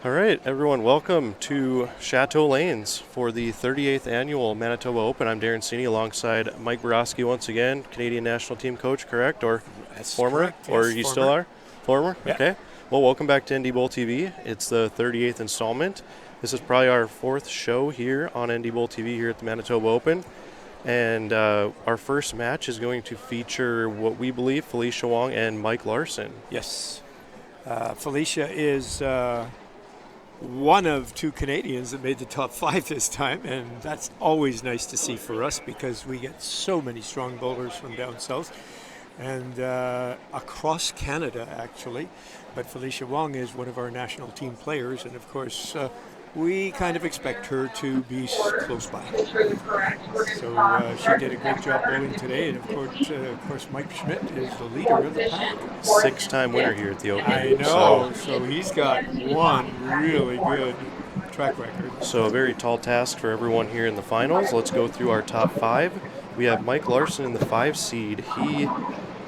All right, everyone, welcome to Chateau Lanes for the 38th annual Manitoba Open. I'm Daren Seney alongside Mike Boroskae once again, Canadian national team coach, correct? Or That's former? correct. Or Yes, you former. still are? Former? Yeah. Okay. Well, welcome back to NDBowlTV. It's the 38th installment. This is probably our fourth show here on NDBowlTV here at the Manitoba Open. And our first match is going to feature what we believe Felicia Wong and Mike Larsen. Yes. Felicia is one of two Canadians that made the top five this time, and that's always nice to see for us because we get so many strong bowlers from down south and across Canada, actually. But Felicia Wong is one of our national team players, and of course, we kind of expect her to be close by. So she did a great job bowling today, and of course, Mike Schmidt is the leader of the pack. Six-time winner here at the Open. I know. So he's got one really good track record. So a very tall task for everyone here in the finals. Let's go through our top five. We have Mike Larsen in the 5 seed. He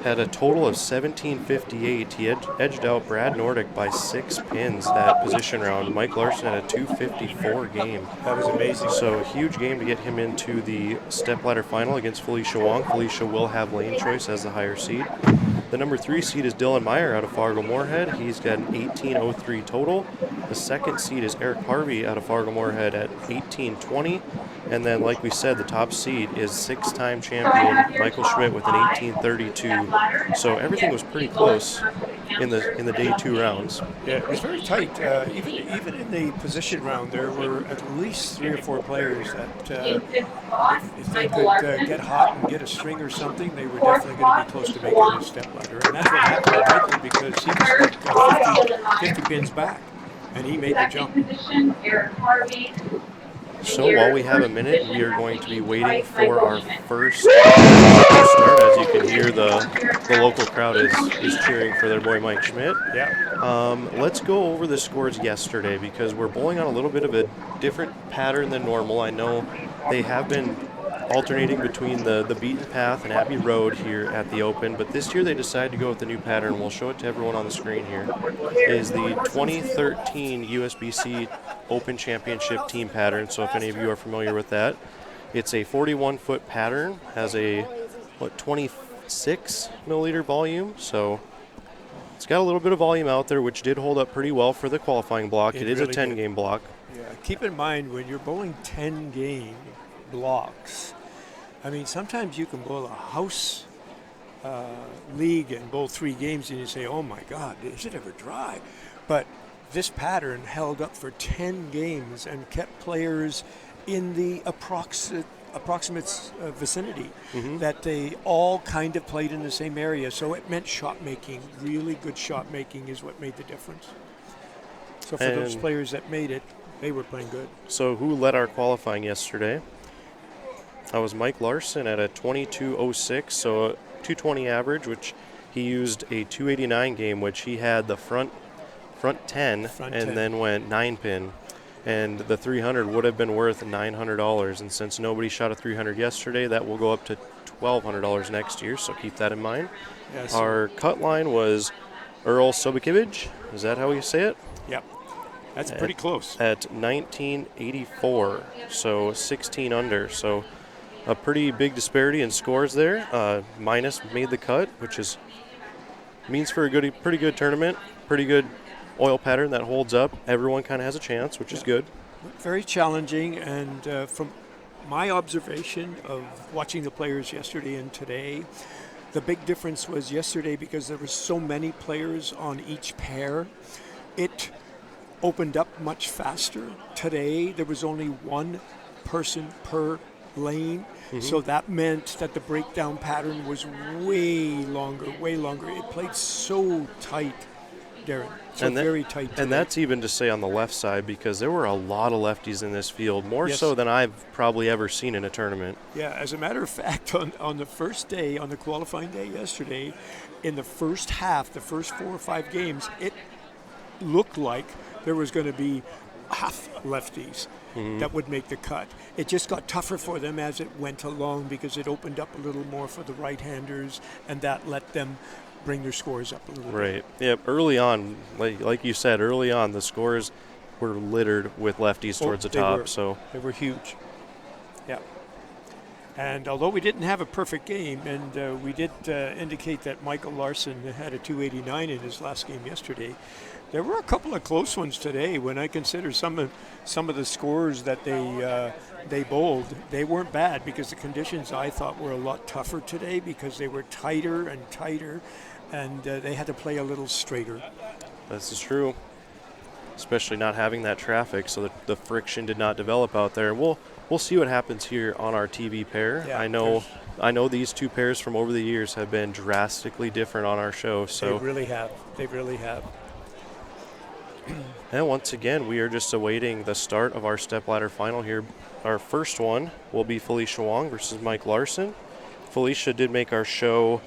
had a total of 1758. He edged out Brad Nordic by 6 pins that position round. Mike Larsen had a 254 game. That was amazing. So a huge game to get him into the stepladder final against Felicia Wong. Felicia will have lane choice as the higher seed. The number 3 seed is Dylan Meyer out of Fargo-Moorhead. He's got an 1803 total. The second seed is Eric Harvey out of Fargo-Moorhead at 1820. And then, like we said, the top seed is 6-time champion Michael Schmidt with an 1832. So everything was pretty close in the day 2 rounds. Yeah, it was very tight. Even in the position round, there were at least 3 or 4 players that, if they could get hot and get a string or something, they were definitely going to be close to making the step ladder. And that's what happened to Michael because he was 50 pins back, and he made the jump. So while we have a minute, we are going to be waiting for our first start. As you can hear, the local crowd is cheering for their boy Mike Schmidt. Yeah. Let's go over the scores yesterday because we're bowling on a little bit of a different pattern than normal. I know they have been alternating between the beaten path and Abbey Road here at the Open, but this year they decided to go with the new pattern. We'll show it to everyone on the screen here. It is the 2013 USBC Open Championship team pattern, so if any of you are familiar with that. It's a 41-foot pattern, has a 26 milliliter volume, so it's got a little bit of volume out there, which did hold up pretty well for the qualifying block. It is really a 10-game block. Yeah. Keep in mind when you're bowling 10-game blocks, I mean, sometimes you can bowl a house league and bowl 3 games and you say, oh my God, is it ever dry? But this pattern held up for 10 games and kept players in the approximate vicinity, that they all kind of played in the same area. So it meant shot making. Really good shot making is what made the difference. So for those players that made it, they were playing good. So who led our qualifying yesterday? That was Mike Larsen at a 22.06, so a 220 average, which he used a 289 game, which he had the front 10 then went 9 pin. And the 300 would have been worth $900. And since nobody shot a 300 yesterday, that will go up to $1,200 next year, so keep that in mind. Yes. Our cut line was Earl Sobokiewicz. Is that how we say it? Yep. That's pretty close. At 1984, so 16 under. So a pretty big disparity in scores there. Minus made the cut, which means for a pretty good tournament, pretty good oil pattern that holds up. Everyone kind of has a chance, which is good. Very challenging, and from my observation of watching the players yesterday and today, the big difference was yesterday because there were so many players on each pair. It opened up much faster. Today, there was only one person per lane, so that meant that the breakdown pattern was way longer. It played so tight, Daren. So very tight today. And that's even to say on the left side, because there were a lot of lefties in this field, more so than I've probably ever seen in a tournament. Yeah, as a matter of fact, on the first day, on the qualifying day yesterday, in the first half, the first 4 or 5 games, it looked like there was going to be half lefties that would make the cut. It just got tougher for them as it went along because it opened up a little more for the right-handers, and that let them bring their scores up a little bit. Right. Yep. Early on, like you said, the scores were littered with lefties towards the top. So they were huge. Yeah. And although we didn't have a perfect game, and we did indicate that Michael Larsen had a 289 in his last game yesterday, there were a couple of close ones today. When I consider some of the scores that they bowled, they weren't bad because the conditions I thought were a lot tougher today because they were tighter and tighter, and they had to play a little straighter. This is true, especially not having that traffic, so that the friction did not develop out there. We'll see what happens here on our TV pair. Yeah, I know these two pairs from over the years have been drastically different on our show. So they really have. They really have. And once again, we are just awaiting the start of our stepladder final here. Our first one will be Felicia Wong versus Mike Larsen. Felicia did make our show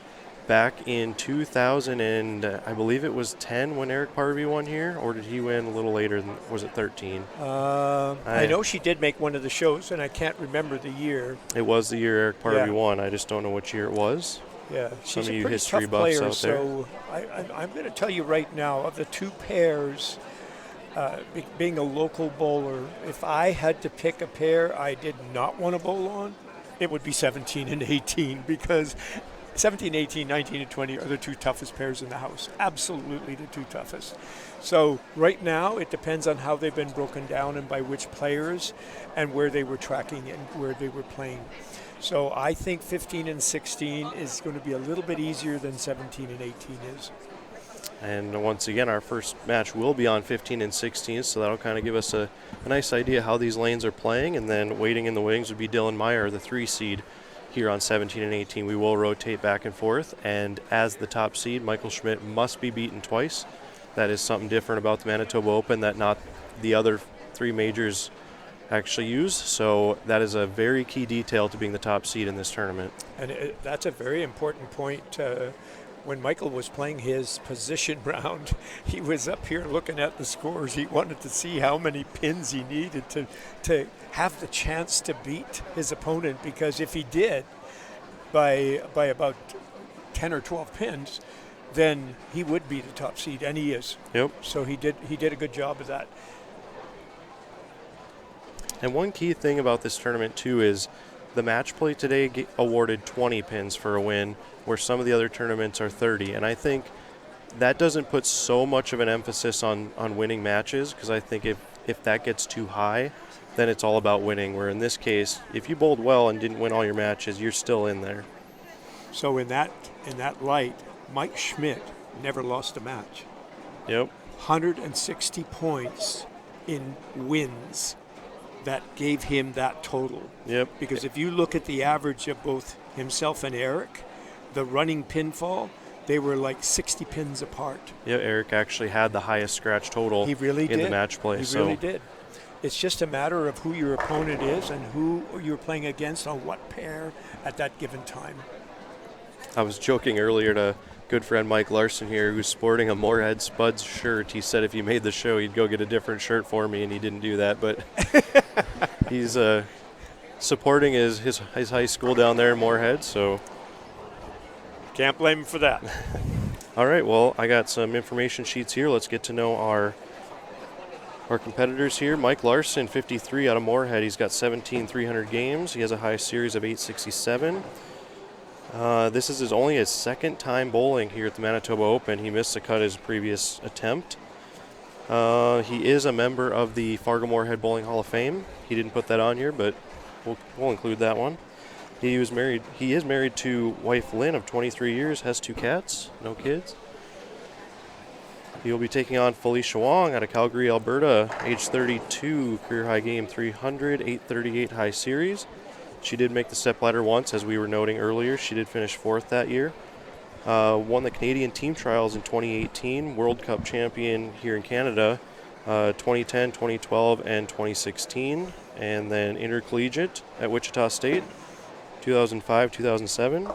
back in 2000 and I believe it was 10 when Eric Harvey won here, or did he win a little later? Was it 13? I know she did make one of the shows, and I can't remember the year. It was the year Eric Harvey won. I just don't know which year it was. Yeah, Some she's of a you pretty history tough buffs player. out there. So I'm going to tell you right now, of the two pairs, being a local bowler, if I had to pick a pair I did not want to bowl on, it would be 17 and 18, because 17, 18, 19, and 20 are the two toughest pairs in the house. Absolutely the two toughest. So right now, it depends on how they've been broken down and by which players and where they were tracking and where they were playing. So I think 15 and 16 is going to be a little bit easier than 17 and 18 is. And once again, our first match will be on 15 and 16, so that'll kind of give us a nice idea how these lanes are playing. And then waiting in the wings would be Dylan Meyer, the 3 seed. Here on 17 and 18, we will rotate back and forth, and as the top seed, Michael Schmidt must be beaten twice. That is something different about the Manitoba Open that not the other 3 majors actually use, so that is a very key detail to being the top seed in this tournament. And that's a very important point. When Michael was playing his position round, he was up here looking at the scores. He wanted to see how many pins he needed to have the chance to beat his opponent, because if he did by about 10 or 12 pins, then he would be the top seed, and he is. Yep. So he did a good job of that. And one key thing about this tournament too is the match play today awarded 20 pins for a win, where some of the other tournaments are 30. And I think that doesn't put so much of an emphasis on winning matches, because I think if that gets too high, then it's all about winning. Where in this case, if you bowled well and didn't win all your matches, you're still in there. So in that light, Mike Schmidt never lost a match. Yep. 160 points in wins that gave him that total. Yep. Because if you look at the average of both himself and Eric, the running pinfall, they were like 60 pins apart. Yeah, Eric actually had the highest scratch total he really in did. the match play. He really did. It's just a matter of who your opponent is and who you're playing against on what pair at that given time. I was joking earlier to good friend Mike Larsen here, who's sporting a Moorhead Spuds shirt. He said if he made the show, he'd go get a different shirt for me, and he didn't do that. But he's supporting his high school down there in Moorhead, so can't blame him for that. All right, well, I got some information sheets here. Let's get to know our competitors here. Mike Larsen, 53 out of Moorhead. He's got 17 300 games. He has a high series of 867. This is only his second time bowling here at the Manitoba Open. He missed the cut his previous attempt. He is a member of the Fargo-Moorhead Bowling Hall of Fame. He didn't put that on here, but we'll include that one. He is married to wife Lynn of 23 years, has 2 cats, no kids. He will be taking on Felicia Wong out of Calgary, Alberta, age 32, career high game 300, 838 high series. She did make the stepladder once, as we were noting earlier. She did finish 4th that year. Won the Canadian team trials in 2018, World Cup champion here in Canada, 2010, 2012, and 2016. And then intercollegiate at Wichita State, 2005, 2007.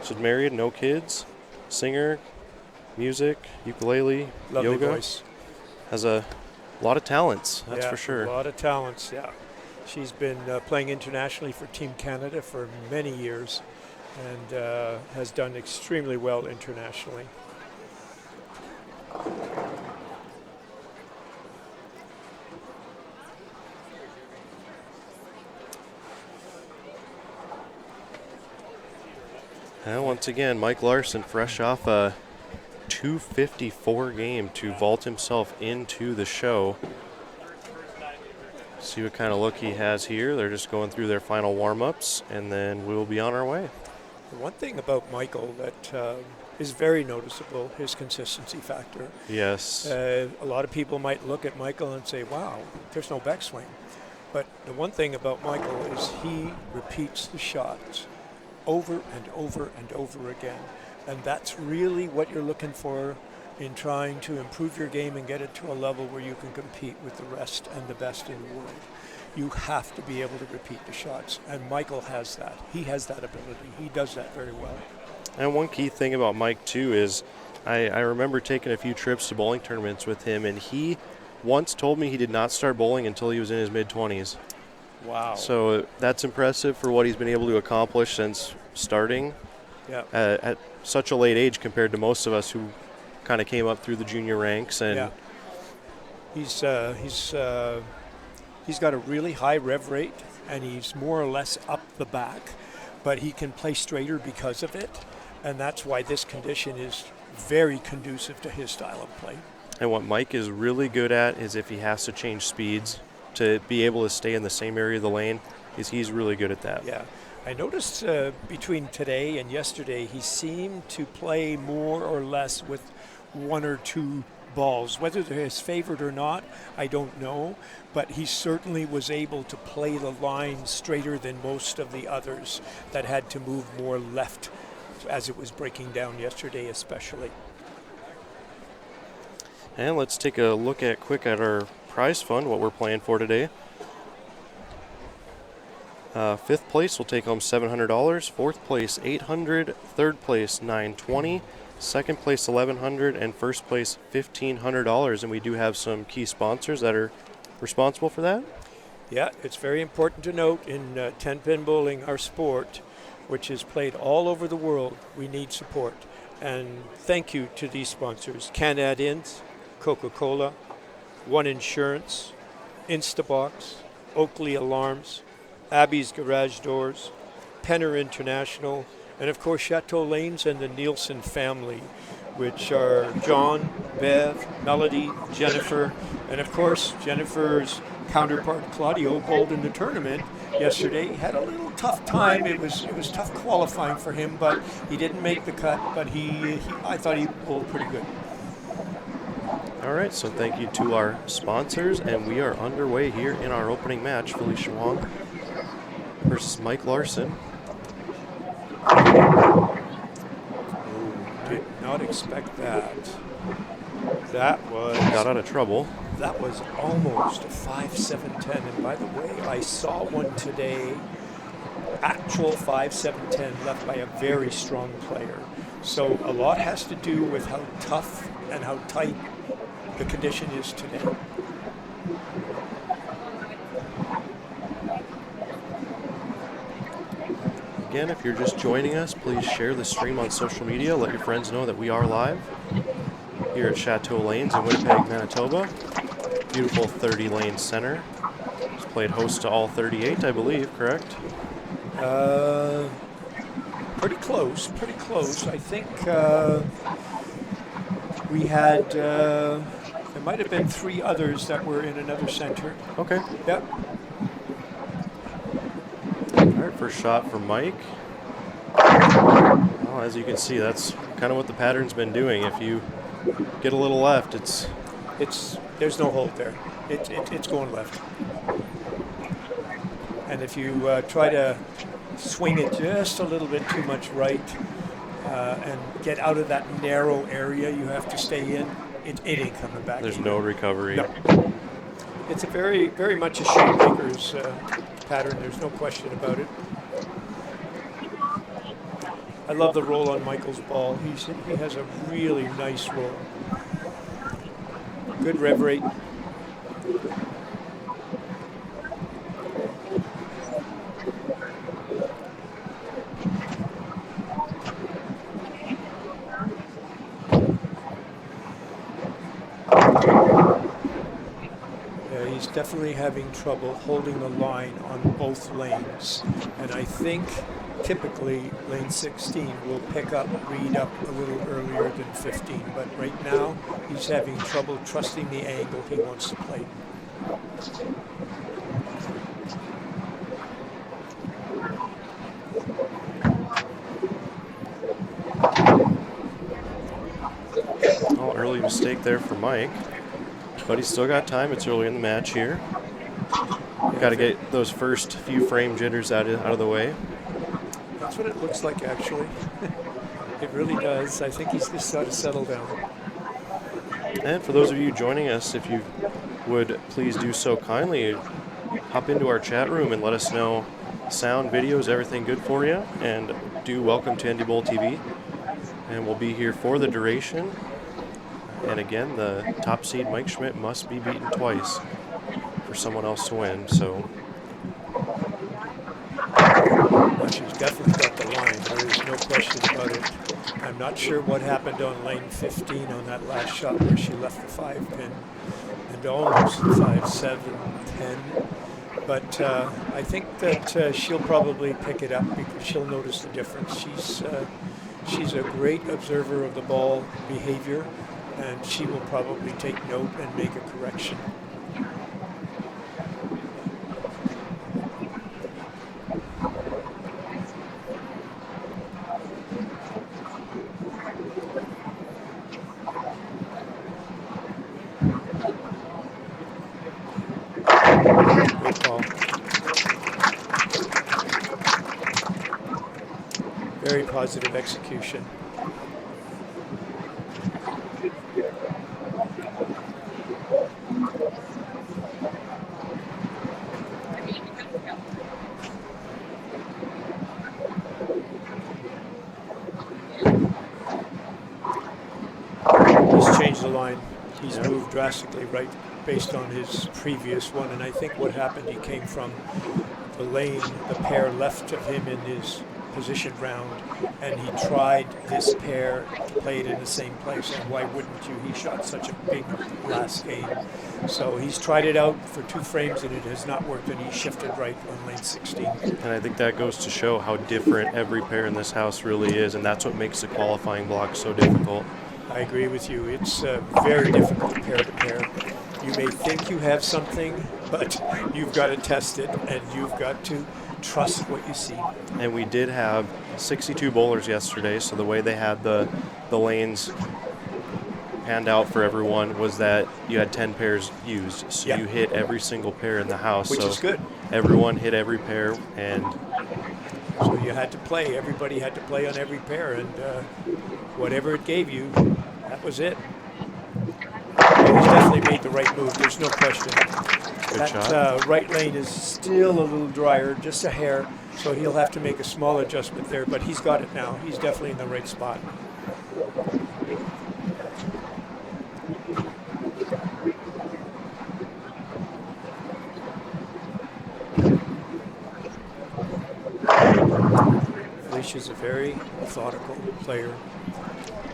She's married, no kids, singer, music, ukulele, Lovely yoga. voice. Has a lot of talents, that's for sure. A lot of talents, yeah. She's been playing internationally for Team Canada for many years and has done extremely well internationally. And once again, Mike Larsen, fresh off a 254 game to vault himself into the show. See what kind of look he has here. They're just going through their final warm-ups, and then we'll be on our way. One thing about Michael that is very noticeable, his consistency factor. Yes. A lot of people might look at Michael and say, wow, there's no backswing. But the one thing about Michael is he repeats the shots over and over and over again. And that's really what you're looking for in trying to improve your game and get it to a level where you can compete with the rest and the best in the world. You have to be able to repeat the shots, and Michael has that. He has that ability. He does that very well. And one key thing about Mike, too, is I remember taking a few trips to bowling tournaments with him, and he once told me he did not start bowling until he was in his mid-20s. Wow. So that's impressive for what he's been able to accomplish since starting at such a late age compared to most of us who kind of came up through the junior ranks. And he's got a really high rev rate, and he's more or less up the back, but he can play straighter because of it, and that's why this condition is very conducive to his style of play. And what Mike is really good at is if he has to change speeds to be able to stay in the same area of the lane, he's really good at that. Yeah. I noticed between today and yesterday, he seemed to play more or less with one or two balls. Whether they're his favorite or not, I don't know, but he certainly was able to play the line straighter than most of the others that had to move more left as it was breaking down yesterday especially. And let's take a look quick at our prize fund, what we're playing for today. Fifth place will take home $700, fourth place $800, third place $920, second place $1,100, and first place $1,500. And we do have some key sponsors that are responsible for that. Yeah, it's very important to note in 10-pin bowling, our sport, which is played all over the world, we need support. And thank you to these sponsors: Canad Inns, Coca-Cola, One Insurance, Instabox, Oakley Alarms, Abby's Garage Doors, Penner International, and of course Chateau Lanes and the Nielsen family, which are John, Bev, Melody, Jennifer, and of course Jennifer's counterpart Claudio bowled in the tournament yesterday. He had a little tough time. It was tough qualifying for him, but he didn't make the cut, but I thought he bowled pretty good. All right, so thank you to our sponsors, and we are underway here in our opening match. Felicia Wong versus Mike Larsen. Did not expect that. That was got out of trouble. That was almost a 5-7-10. And by the way, I saw one today, actual 5-7-10 left by a very strong player. So a lot has to do with how tough and how tight the condition is today. Again, if you're just joining us, please share the stream on social media. Let your friends know that we are live here at Chateau Lanes in Winnipeg, Manitoba. Beautiful 30-lane center. It's played host to all 38, I believe, correct? Pretty close. I think we had, there might have been 3 others that were in another center. Okay. Yep. All right, first shot for Mike. Well, as you can see, that's kind of what the pattern's been doing. If you get a little left, there's no hold there. It's going left. And if you try to swing it just a little bit too much right and get out of that narrow area you have to stay in, it ain't coming back. There's no recovery. No. It's a very, very much a shot maker's pattern. There's no question about it. I love the roll on Michael's ball. He has a really nice roll. Good rev rate. He's definitely having trouble holding the line on both lanes. And I think typically lane 16 will read up a little earlier than 15, but right now he's having trouble trusting the angle he wants to play. Oh, early mistake there for Mike, but he's still got time. It's early in the match here. Got to get those first few frame jitters out of the way. That's what it looks like, actually. It really does. I think he's just got to settle down. And for those of you joining us, if you would please do so kindly, hop into our chat room and let us know sound, videos, everything good for you. And do welcome to NDBowlTV. And we'll be here for the duration. And again, the top seed Mike Schmidt must be beaten twice for someone else to win. So well, she's definitely got the line. There is no question about it. I'm not sure what happened on lane 15 on that last shot where she left the 5 pin and almost the 5, 7, 10. But I think that she'll probably pick it up because she'll notice the difference. She's a great observer of the ball behavior, and she will probably take note and make a correction. Good call. Very positive execution. He's changed the line. He's moved drastically right based on his previous one, and I think what happened, he came from the lane, the pair left of him in his position round, and he tried this pair to play it in the same place, and why wouldn't you? He shot such a big last game. So he's tried it out for 2 frames and it has not worked, and he shifted right on lane 16. and I think that goes to show how different every pair in this house really is, and that's what makes the qualifying block so difficult. I agree with you. It's very difficult pair to pair. You may think you have something, but you've got to test it, and you've got to trust what you see. And we did have 62 bowlers yesterday, so the way they had the lanes panned out for everyone was that you had 10 pairs used. So you hit every single pair in the house. Which is good. Everyone hit every pair, and so you had to play. Everybody had to play on every pair, and whatever it gave you, that was it. He's definitely made the right move. There's no question. Good shot. That right lane is still a little drier, just a hair, so he'll have to make a small adjustment there, but he's got it now. He's definitely in the right spot. Felicia's a very methodical player.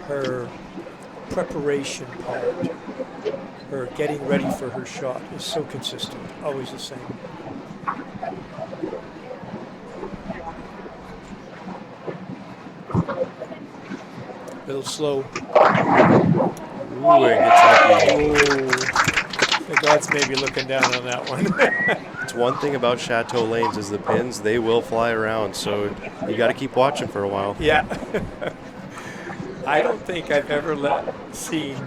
Her preparation part, her getting ready for her shot is so consistent, always the same. A little slow. ooh, it gets lucky. The gods may be looking down on that one. It's one thing about Chateau lanes is the pins, they will fly around, so you got to keep watching for a while. Yeah. I don't think I've ever seen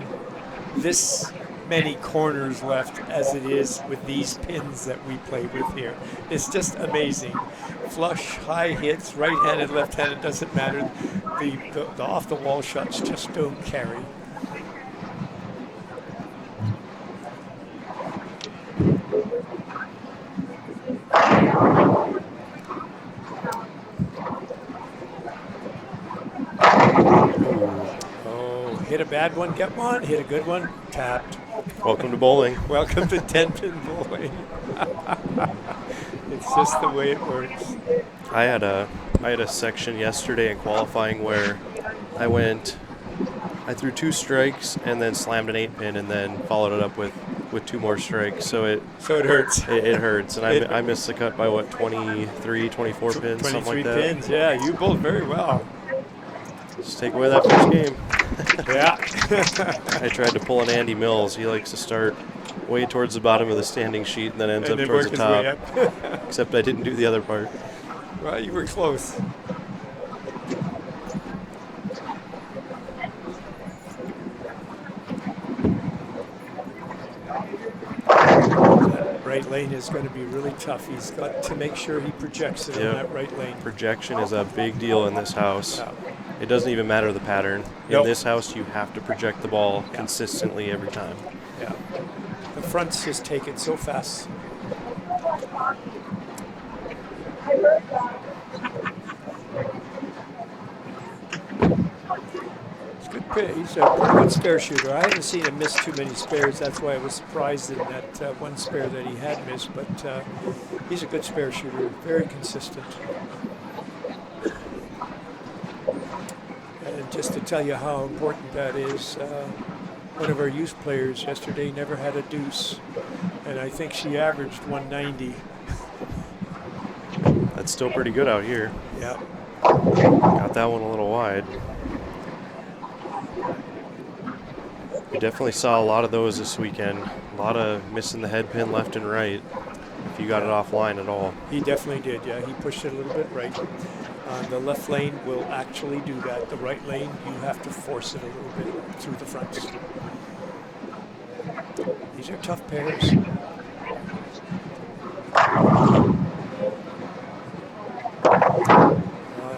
this many corners left as it is with these pins that we play with here. It's just amazing. Flush, high hits, right-handed, left-handed, doesn't matter. The off-the-wall shots just don't carry. Hit a bad one, get one. Hit a good one, tapped. Welcome to bowling. Welcome to 10-pin bowling. It's just the way it works. I had a section yesterday in qualifying where I threw 2 strikes and then slammed an 8-pin and then followed it up with with 2 more strikes, so it hurts. It hurts, and I missed the cut by what, 23, 24 pins, something like that. 23 pins, yeah. You bowled very well. Just take away that first game. Yeah. I tried to pull an Andy Mills. He likes to start way towards the bottom of the standing sheet and then ends up towards the top. Except I didn't do the other part. Well, you were close. That right lane is going to be really tough. He's got to make sure he projects it on that right lane. Projection is a big deal in this house. Yeah. It doesn't even matter the pattern. Nope. In this house, you have to project the ball consistently every time. Yeah. The fronts just take it so fast. It's good pitch. He's a pretty good spare shooter. I haven't seen him miss too many spares. That's why I was surprised in that one spare that he had missed. But he's a good spare shooter. Very consistent. And just to tell you how important that is, one of our youth players yesterday never had a deuce, and I think she averaged 190. That's still pretty good out here. Yeah. Got that one a little wide. We definitely saw a lot of those this weekend. A lot of missing the head pin left and right, if you got it offline at all. He definitely did, yeah. He pushed it a little bit right. The left lane will actually do that. The right lane, you have to force it a little bit through the fronts. These are tough pairs.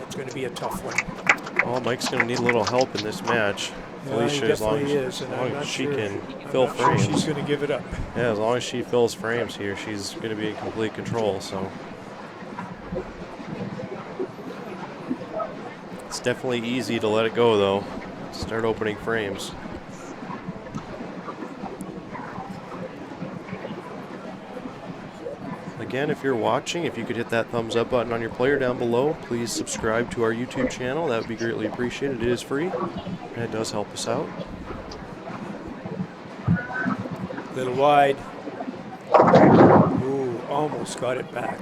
It's going to be a tough one. Well, Mike's going to need a little help in this match. Felicia, as long as she can fill frames. She's going to give it up. Yeah, as long as she fills frames here, she's going to be in complete control. So it's definitely easy to let it go, though. Start opening frames. Again, if you're watching, if you could hit that thumbs up button on your player down below, please subscribe to our YouTube channel. That would be greatly appreciated. It is free, and it does help us out. Little wide. Ooh, almost got it back.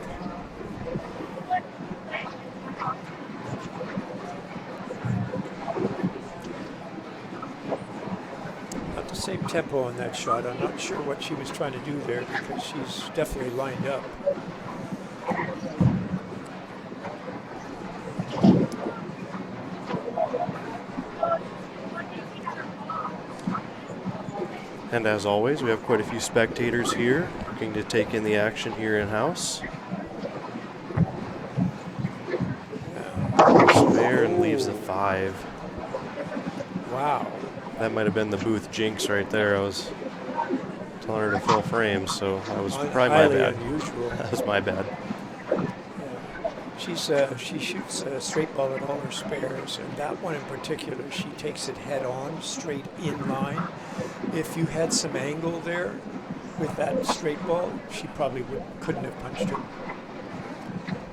Not the same tempo on that shot. I'm not sure what she was trying to do there because she's definitely lined up. And as always, we have quite a few spectators here looking to take in the action here in-house. Spare and leaves the 5. Wow. That might have been the booth jinx right there. I was telling her to fill frames, so that was probably my bad. Unusual. That was my bad. She shoots a straight ball at all her spares, and that one in particular, she takes it head on, straight in line. If you had some angle there with that straight ball, she probably couldn't have punched it.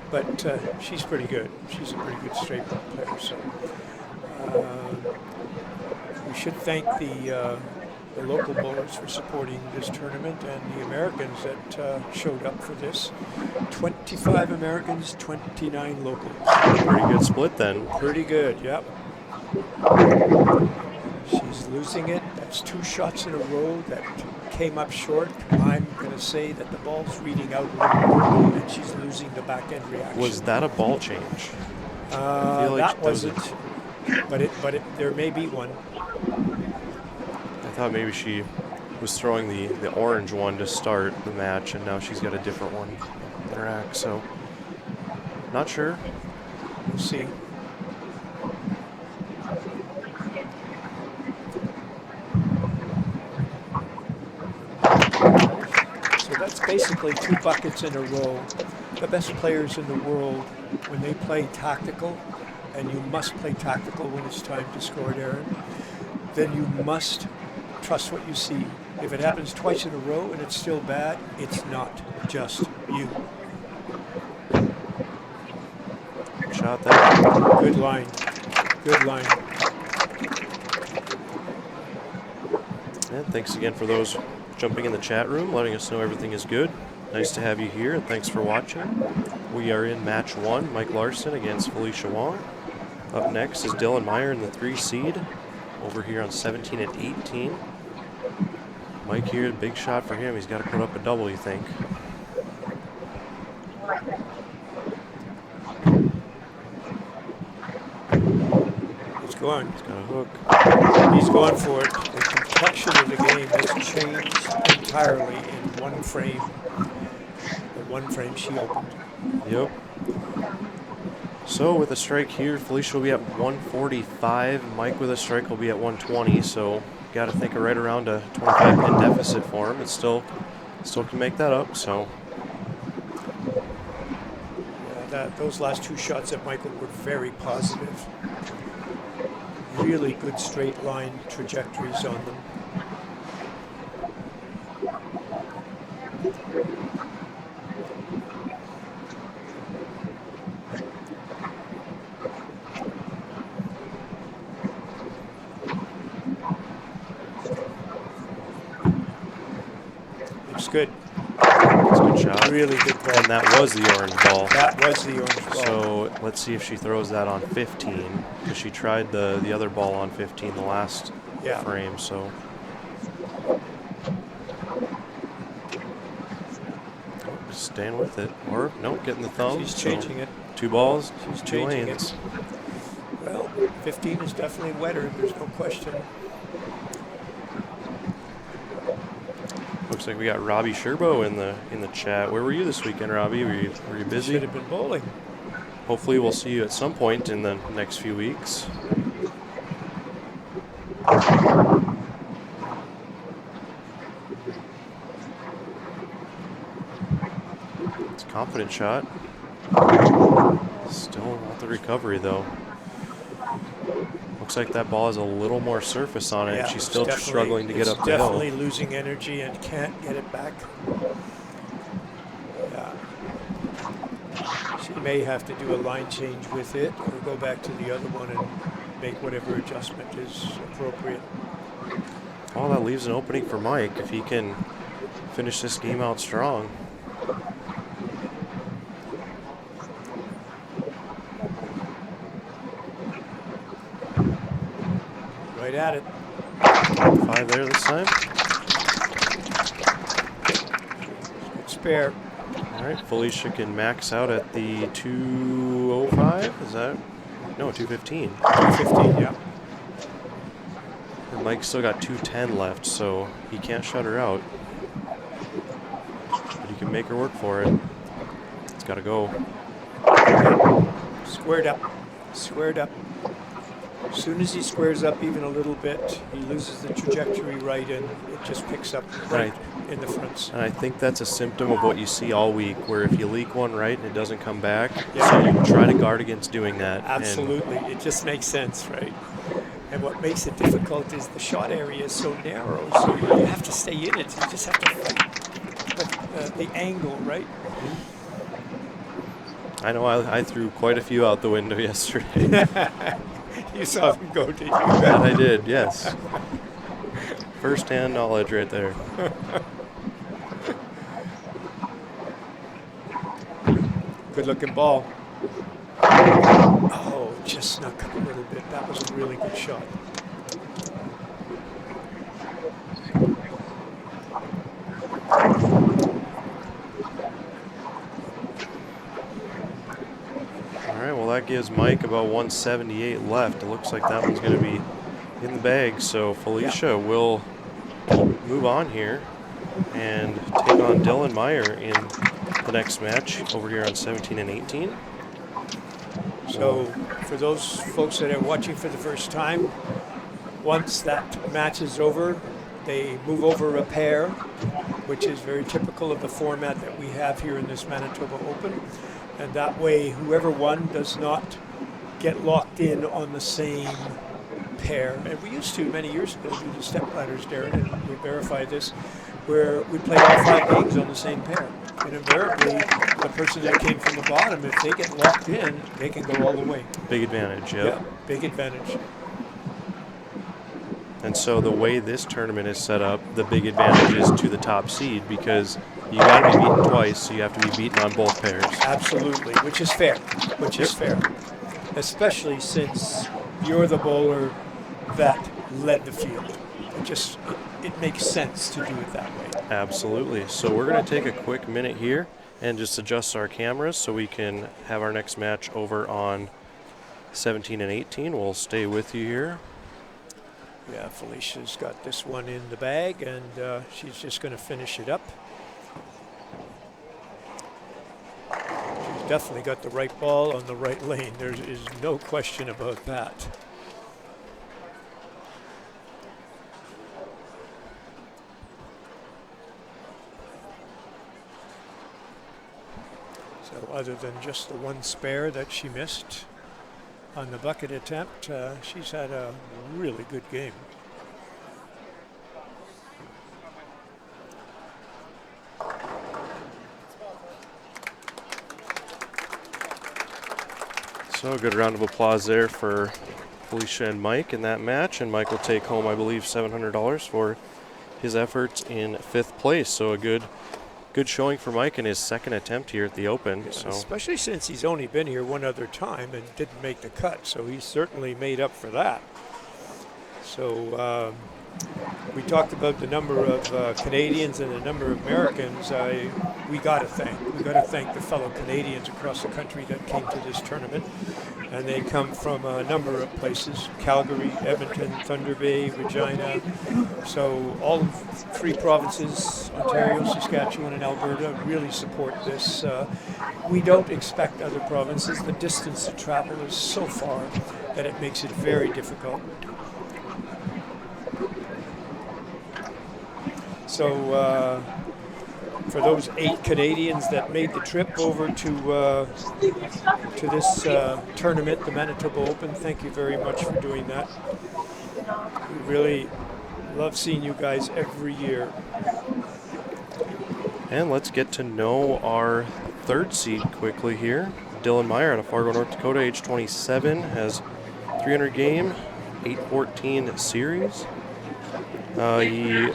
But she's pretty good. She's a pretty good straight ball player. So we should thank the local bowlers for supporting this tournament and the Americans that showed up for this. 25 Americans, 29 locals. Pretty good split then. Pretty good, yep. She's losing it. That's 2 shots in a row that came up short. I'm going to say that the ball's reading out a little more, and she's losing the back end reaction. Was that a ball change? I feel like that wasn't, but there may be one. I thought maybe she was throwing the orange one to start the match, and now she's got a different one in her act, so not sure. We'll see. So that's basically 2 buckets in a row. The best players in the world, when they play tactical, and you must play tactical when it's time to score, Daren, then you must trust what you see. If it happens twice in a row and it's still bad, it's not just you. Shot there. Good line. Good line. And thanks again for those jumping in the chat room, letting us know everything is good. Nice to have you here, and thanks for watching. We are in match 1, Mike Larsen against Felicia Wong. Up next is Dylan Meyer in the 3 seed, over here on 17 and 18. Mike here, big shot for him. He's got to put up a double, you think. He's going. He's got a hook. He's going for it. The complexion of the game has changed entirely in one frame. The one frame she opened. Yep. So with a strike here, Felicia will be at 145. Mike with a strike will be at 120. So got to think of right around a 25 pin deficit for him. It still can make that up. So yeah, those last 2 shots at Michael were very positive. Really good straight line trajectories on them. Looks good. that's a good shot. Really good ball. And that was the orange ball. That was the orange ball. So let's see if she throws that on 15, because she tried the other ball on 15 the last frame. So staying with it, or nope, getting the thumb. She's changing it. 2 balls, She's 2 changing lanes. it. Well, 15 is definitely wetter. There's no question. Looks like we got Robbie Sherbo in the chat. Where were you this weekend, Robbie? Were you busy? Should have been bowling. Hopefully we'll see you at some point in the next few weeks. It's a confident shot. Still not the recovery though. Looks like that ball has a little more surface on it. Yeah, She's still struggling to get up the hill. definitely losing energy and can't get it back. Yeah. She may have to do a line change with it or go back to the other one and make whatever adjustment is appropriate. Well, that leaves an opening for Mike if he can finish this game out strong. Right at it. 5 there this time. Good spare. All right, Felicia can max out at the 205. Is that? No, 215. 215, yeah. And Mike's still got 210 left, so he can't shut her out. But he can make her work for it. It's got to go. Squared up. Squared up. As soon as he squares up even a little bit, he loses the trajectory right and it just picks up right in the fronts. And I think that's a symptom of what you see all week, where if you leak one right and it doesn't come back, Yeah. so you try to guard against doing that. Absolutely. It just makes sense, right? And what makes it difficult is the shot area is so narrow, so you have to stay in it. You just have to fight the angle, right? I know I threw quite a few out the window yesterday. You saw them go, did you? That I did, yes. First-hand knowledge right there. Good-looking ball. Oh, just snuck up a little bit. That was a really good shot. All right, well, that gives Mike about 178 left. It looks like that one's going to be in the bag, so Felicia will move on here and take on Dylan Meyer in the next match over here on 17 and 18. So for those folks that are watching for the first time, once that match is over, they move over a pair, which is very typical of the format that we have here in this Manitoba Open. And that way, whoever won does not get locked in on the same pair. And we used to, many years ago, do the step ladders, Daren, and we verified this, where we played all 5 games on the same pair. And invariably, the person that came from the bottom, if they get locked in, they can go all the way. Big advantage, yep. Yeah, big advantage. And so the way this tournament is set up, the big advantage is to the top seed because you got to be beaten twice, so you have to be beaten on both pairs. Absolutely, which is fair. Is fair, especially since you're the bowler that led the field. It makes sense to do it that way. Absolutely. So we're going to take a quick minute here and just adjust our cameras so we can have our next match over on 17 and 18. We'll stay with you here. Yeah, Felicia's got this one in the bag, and she's just going to finish it up. She's definitely got the right ball on the right lane. There is no question about that. So other than just the one spare that she missed on the bucket attempt, she's had a really good game. So a good round of applause there for Felicia and Mike in that match, and Mike will take home, I believe, $700 for his efforts in 5th place. So a good showing for Mike in his second attempt here at the Open. Yeah, so especially since he's only been here one other time and didn't make the cut, so he's certainly made up for that. So we talked about the number of Canadians and the number of Americans. We got to thank the fellow Canadians across the country that came to this tournament, and they come from a number of places: Calgary, Edmonton, Thunder Bay, Regina. So all 3 provinces, Ontario, Saskatchewan, and Alberta, really support this. We don't expect other provinces. The distance to travel is so far that it makes it very difficult. So for those 8 Canadians that made the trip over to this tournament, the Manitoba Open, thank you very much for doing that. We really love seeing you guys every year. And let's get to know our 3rd seed quickly here. Dylan Meyer out of Fargo, North Dakota, age 27, has 300 game, 814 series. He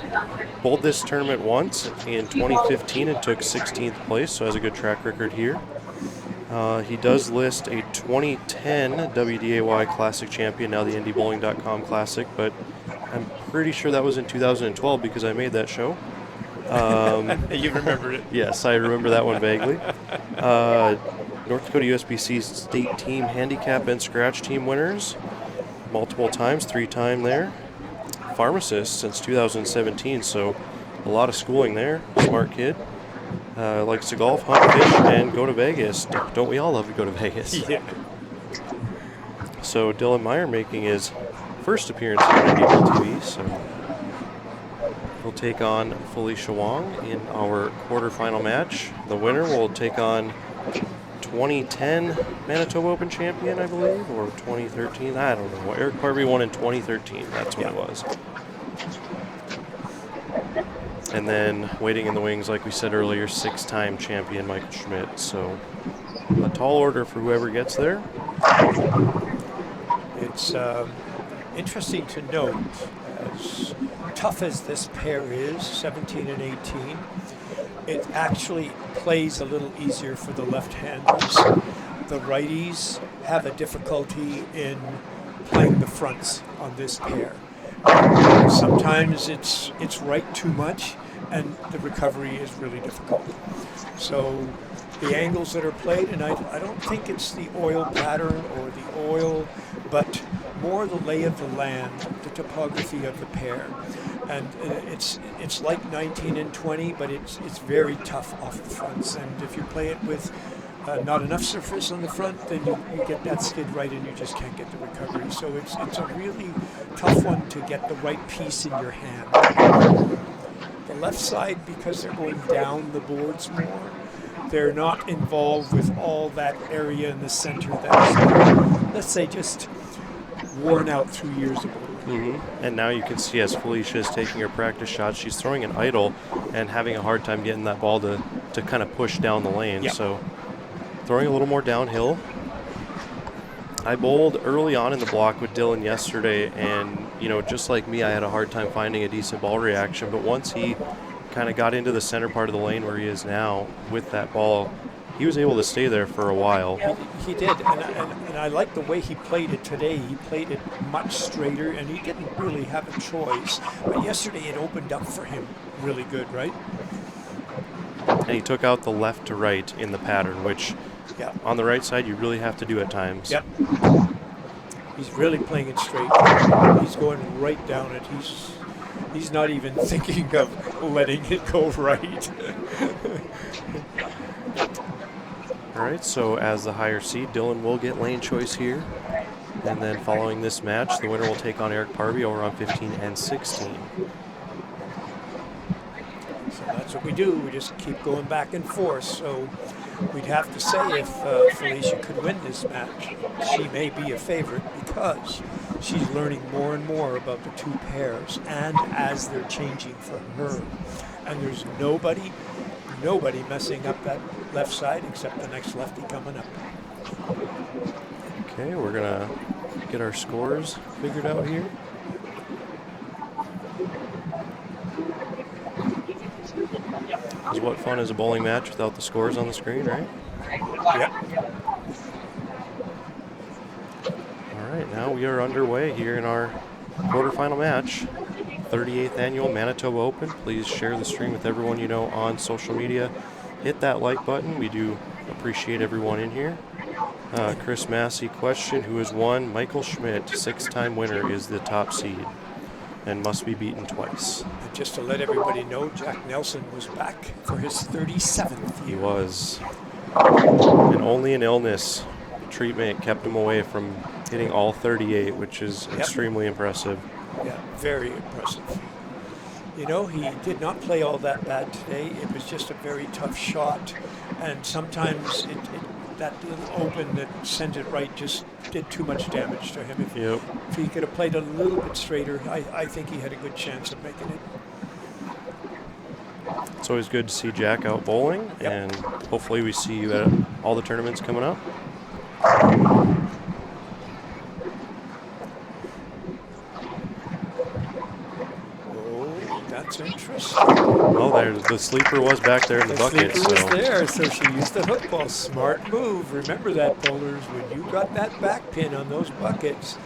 bowled this tournament once in 2015 and took 16th place, so has a good track record here. He does list a 2010 WDAY Classic champion, now the NDBowling.com Classic, but I'm pretty sure that was in 2012 because I made that show. You remembered it? Yes, I remember that one vaguely. North Dakota USBC state team handicap and scratch team winners multiple times, 3-time there. Pharmacist since 2017, so a lot of schooling there. Smart kid. Likes to golf, hunt, fish, and go to Vegas. Don't we all love to go to Vegas? Yeah. So Dylan Meyer making his first appearance on NDBowlTV. So we'll take on Felicia Wong in our quarterfinal match. The winner will take on 2010 Manitoba Open champion, I believe, or 2013. I don't know. Eric Harvey won in 2013. That's what it was. And then waiting in the wings, like we said earlier, 6-time champion Michael Schmidt. So a tall order for whoever gets there. It's interesting to note, as tough as this pair is, 17 and 18, it actually plays a little easier for the left-handers. The righties have a difficulty in playing the fronts on this pair. Sometimes it's right too much, and the recovery is really difficult. So the angles that are played, and I don't think it's the oil pattern or the oil, but more the lay of the land, the topography of the pair. And it's like 19 and 20, but it's very tough off the fronts. And if you play it with not enough surface on the front, then you get that skid right and you just can't get the recovery. So it's a really tough one to get the right piece in your hand. The left side, because they're going down the boards more, they're not involved with all that area in the center that's, let's say, just worn out through years of bowling. Mm-hmm. And now you can see as Felicia is taking her practice shots, she's throwing an idle and having a hard time getting that ball to kind of push down the lane. Yep. So throwing a little more downhill. I bowled early on in the block with Dylan yesterday, and just like me, I had a hard time finding a decent ball reaction. But once he kind of got into the center part of the lane where he is now with that ball, he was able to stay there for a while. He did, and I like the way he played it today. He played it much straighter, and he didn't really have a choice. But yesterday it opened up for him really good, right? And he took out the left to right in the pattern, which on the right side you really have to do at times. Yep. He's really playing it straight. He's going right down it. He's not even thinking of letting it go right. All right, so as the higher seed, Dylan will get lane choice here. And then following this match, the winner will take on Eric Harvey over on 15 and 16. So that's what we do. We just keep going back and forth. So we'd have to say if Felicia could win this match, she may be a favorite because she's learning more and more about the two pairs and as they're changing for her. And there's nobody messing up that left side except the next lefty coming up. Okay, we're going to get our scores figured out here. Because what fun is a bowling match without the scores on the screen, right? Yep. All right, now we are underway here in our quarterfinal match. 38th Annual Manitoba Open. Please share the stream with everyone you know on social media. Hit that like button. We do appreciate everyone in here. Chris Massey question, who has won? Michael Schmidt, 6-time winner, is the top seed and must be beaten twice. And just to let everybody know, Jack Nelson was back for his 37th year. He was. And only an illness treatment kept him away from hitting all 38, which is extremely impressive. Yeah, very impressive. You know, he did not play all that bad today. It was just a very tough shot. And sometimes that little open that sent it right just did too much damage to him. If he could have played a little bit straighter, I think he had a good chance of making it. It's always good to see Jack out bowling, and hopefully we see you at all the tournaments coming up. That's interesting. Well, the sleeper was back there in the bucket. The sleeper was there, so she used the hook ball. Smart move. Remember that, bowlers. When you got that back pin on those buckets,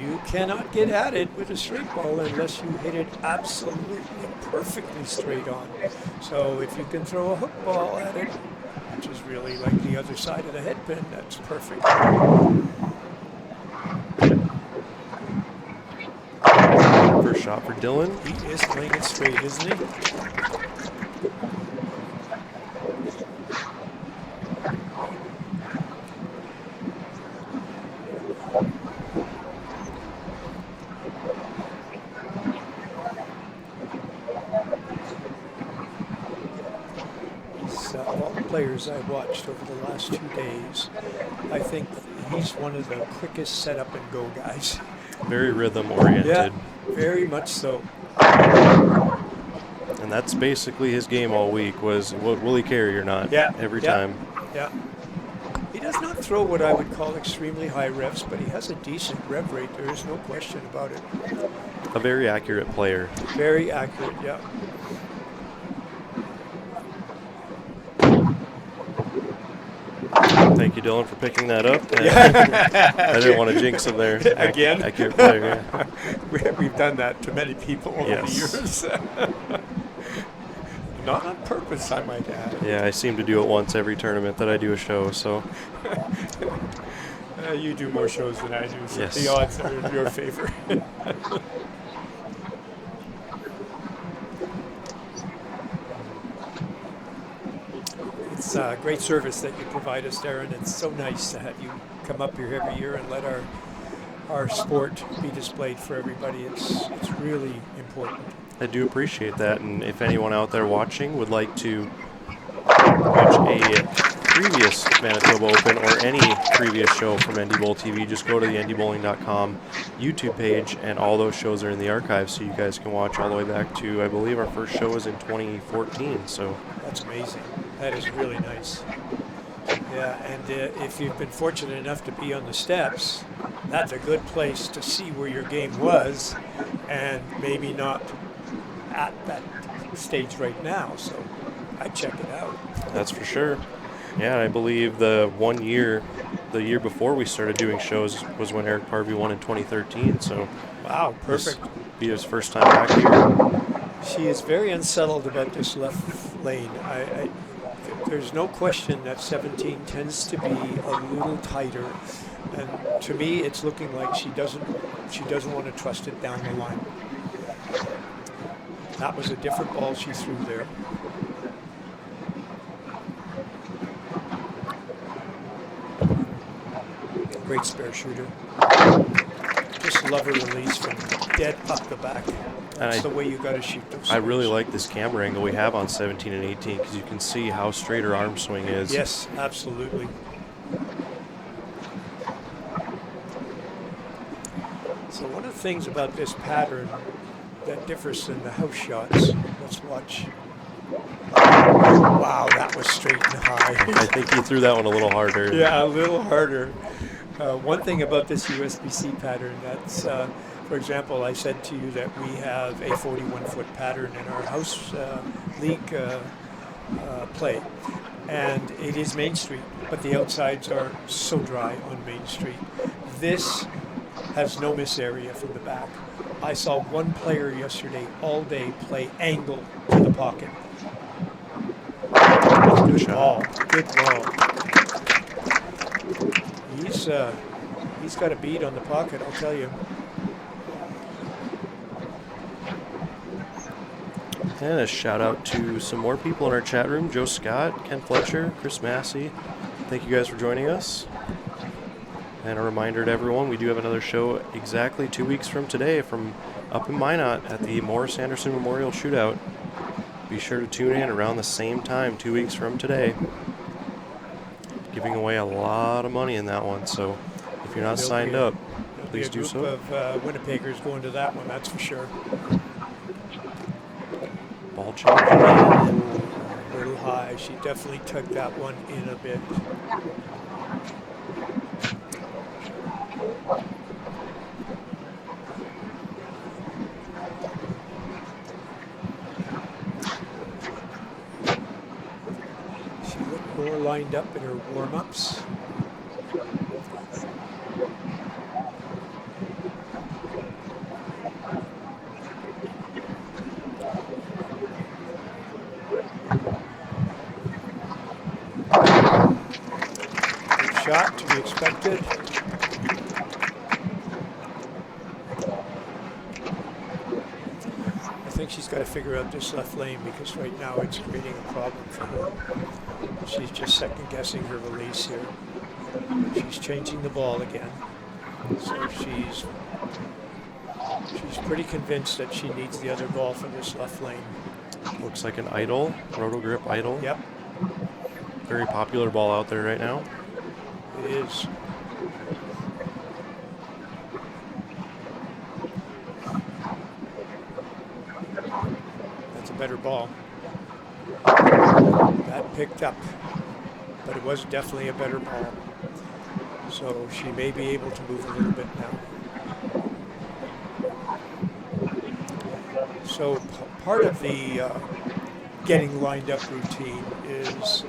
you cannot get at it with a straight ball unless you hit it absolutely perfectly straight on. So if you can throw a hook ball at it, which is really like the other side of the head pin, that's perfect. First shot for Dylan. He is playing it straight, isn't he? All the players I've watched over the last 2 days, I think he's one of the quickest set up and go guys. Very rhythm oriented. Yeah, very much so. And that's basically his game all week was, will he carry or not? Every time. Yeah. He does not throw what I would call extremely high revs, but he has a decent rev rate. There is no question about it. A very accurate player. Very accurate, yeah. Thank you, Dylan, for picking that up. I didn't want to jinx him there. Again? Accurate player, We've done that to many people over the years. Not on purpose, I might add. Yeah, I seem to do it once every tournament that I do a show, so. You do more shows than I do, so yes. The odds are in your favor. It's a great service that you provide us, Daren. It's so nice to have you come up here every year and let our sport be displayed for everybody. It's really important. I do appreciate that, and if anyone out there watching would like to watch a previous Manitoba Open or any previous show from NDBowlTV, just go to the NDBowling.com YouTube page, and all those shows are in the archive, so you guys can watch all the way back to, I believe our first show was in 2014. So that's amazing. That is really nice. Yeah, and if you've been fortunate enough to be on the steps, that's a good place to see where your game was, and maybe not at that stage right now. So I'd check it out. That's for sure. Yeah, I believe the year before we started doing shows was when Eric Harvey won in 2013. So Wow, this perfect. be his first time back here. She is very unsettled about this left lane. There's no question that 17 tends to be a little tighter, and to me, it's looking like she doesn't want to trust it down the line. That was a different ball she threw there. Great spare shooter. Just love her release from dead up the back. That's the way you got to shoot those. I really like this camera angle we have on 17 and 18 because you can see how straight her arm swing is. Yes, absolutely. So one of the things about this pattern that differs than the house shots, let's watch. Wow, that was straight and high. I think he threw that one a little harder. Yeah, a little harder. One thing about this USBC pattern, that's, for example, I said to you that we have a 41-foot pattern in our house league play, and it is Main Street, but the outsides are so dry on Main Street. This has no miss area from the back. I saw one player yesterday all day play angle to the pocket. Good ball. Good ball. He's got a bead on the pocket, I'll tell you. And a shout out to some more people in our chat room: Joe Scott, Ken Fletcher, Chris Massey. Thank you guys for joining us. And a reminder to everyone, we do have another show exactly 2 weeks from today from up in Minot at the Morris Anderson Memorial Shootout. Be sure to tune in around the same time 2 weeks from today. Giving away a lot of money in that one, so if you're not signed up, please do so. There'll be a group of Winnipeggers going to that one, that's for sure. Ball change. A little high. She definitely tugged that one in a bit. She looked more lined up in her warm-ups. Shot to be expected. I think she's got to figure out this left lane because right now it's creating a problem for her. She's just second guessing her release here. She's changing the ball again. So she's pretty convinced that she needs the other ball for this left lane. Looks like an idle, roto grip idle. Yep. Very popular ball out there right now. It is. That's a better ball. That picked up, but it was definitely a better ball. So she may be able to move a little bit now. So part of the getting lined up routine is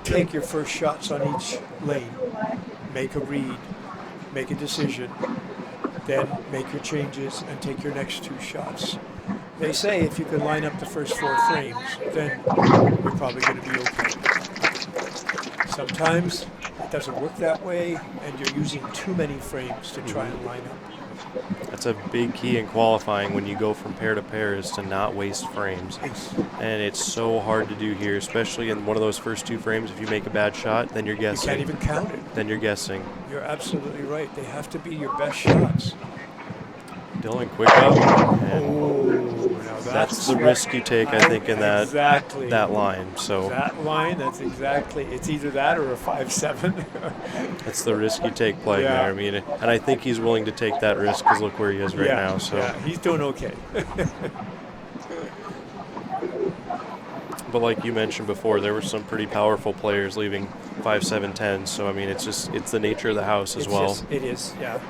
take your first shots on each lane, make a read, make a decision, then make your changes and take your next two shots. They say if you can line up the first 4 frames, then you're probably going to be okay. Sometimes it doesn't work that way and you're using too many frames to try and line up. That's a big key in qualifying when you go from pair to pair is to not waste frames. And it's so hard to do here, especially in one of those first 2 frames. If you make a bad shot, then you're guessing. You can't even count it. Then you're guessing. You're absolutely right. They have to be your best shots. Dylan, quick up. Now that's the risk you take, I think, in that line. So that line, that's exactly. It's either that or a 5-7. That's the risk you take playing there. I mean, and I think he's willing to take that risk because look where he is right now. So yeah, he's doing okay. But like you mentioned before, there were some pretty powerful players leaving 5-7-10. So I mean, it's the nature of the house as well. It is, yeah.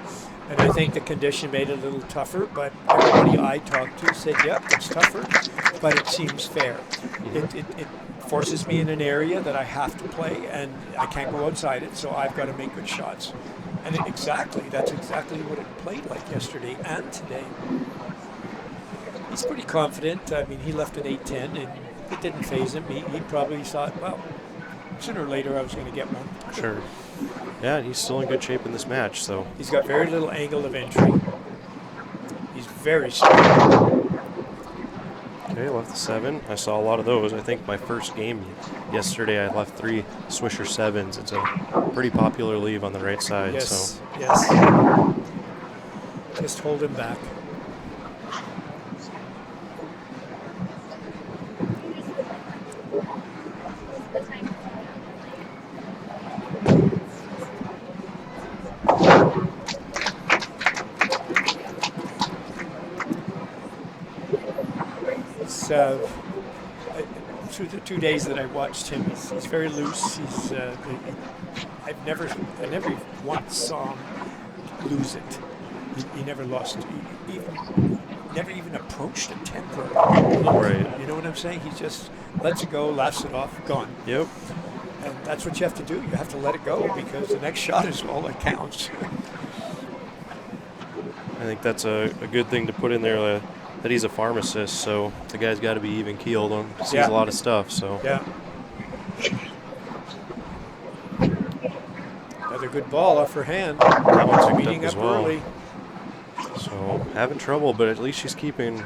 And I think the condition made it a little tougher, but everybody I talked to said, yep, it's tougher, but it seems fair. It forces me in an area that I have to play, and I can't go outside it, so I've got to make good shots. And that's exactly what it played like yesterday and today. He's pretty confident. I mean, he left an 8-10, and it didn't faze him. He probably thought, well, sooner or later I was going to get one. Sure. Yeah, he's still in good shape in this match. So he's got very little angle of entry. He's very strong. Okay, left the 7. I saw a lot of those. I think my first game yesterday I left 3 Swisher 7s. It's a pretty popular leave on the right side. Yes, so. yes. Just hold him back. Through the 2 days that I watched him, he's very loose. I never once saw him lose it. He never lost. He never even approached a temper. Right. You know what I'm saying? He just lets it go, laughs it off, gone. Yep. And that's what you have to do. You have to let it go because the next shot is all that counts. I think that's a good thing to put in there. That he's a pharmacist, so the guy's got to be even keeled. He sees a lot of stuff. So yeah. Another good ball off her hand. That one's meeting up well. early. So having trouble, but at least she's keeping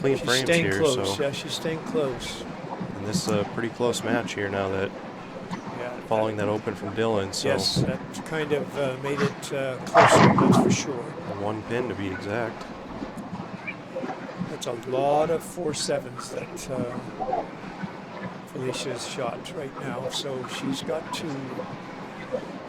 clean frames staying here. Close. So yeah, she's staying close. And this is a pretty close match here now that following that open from Dylan. So yes, that kind of made it closer. That's for sure. And 1 pin to be exact. That's a lot of 4-7s that Felicia's shot right now. So she's got to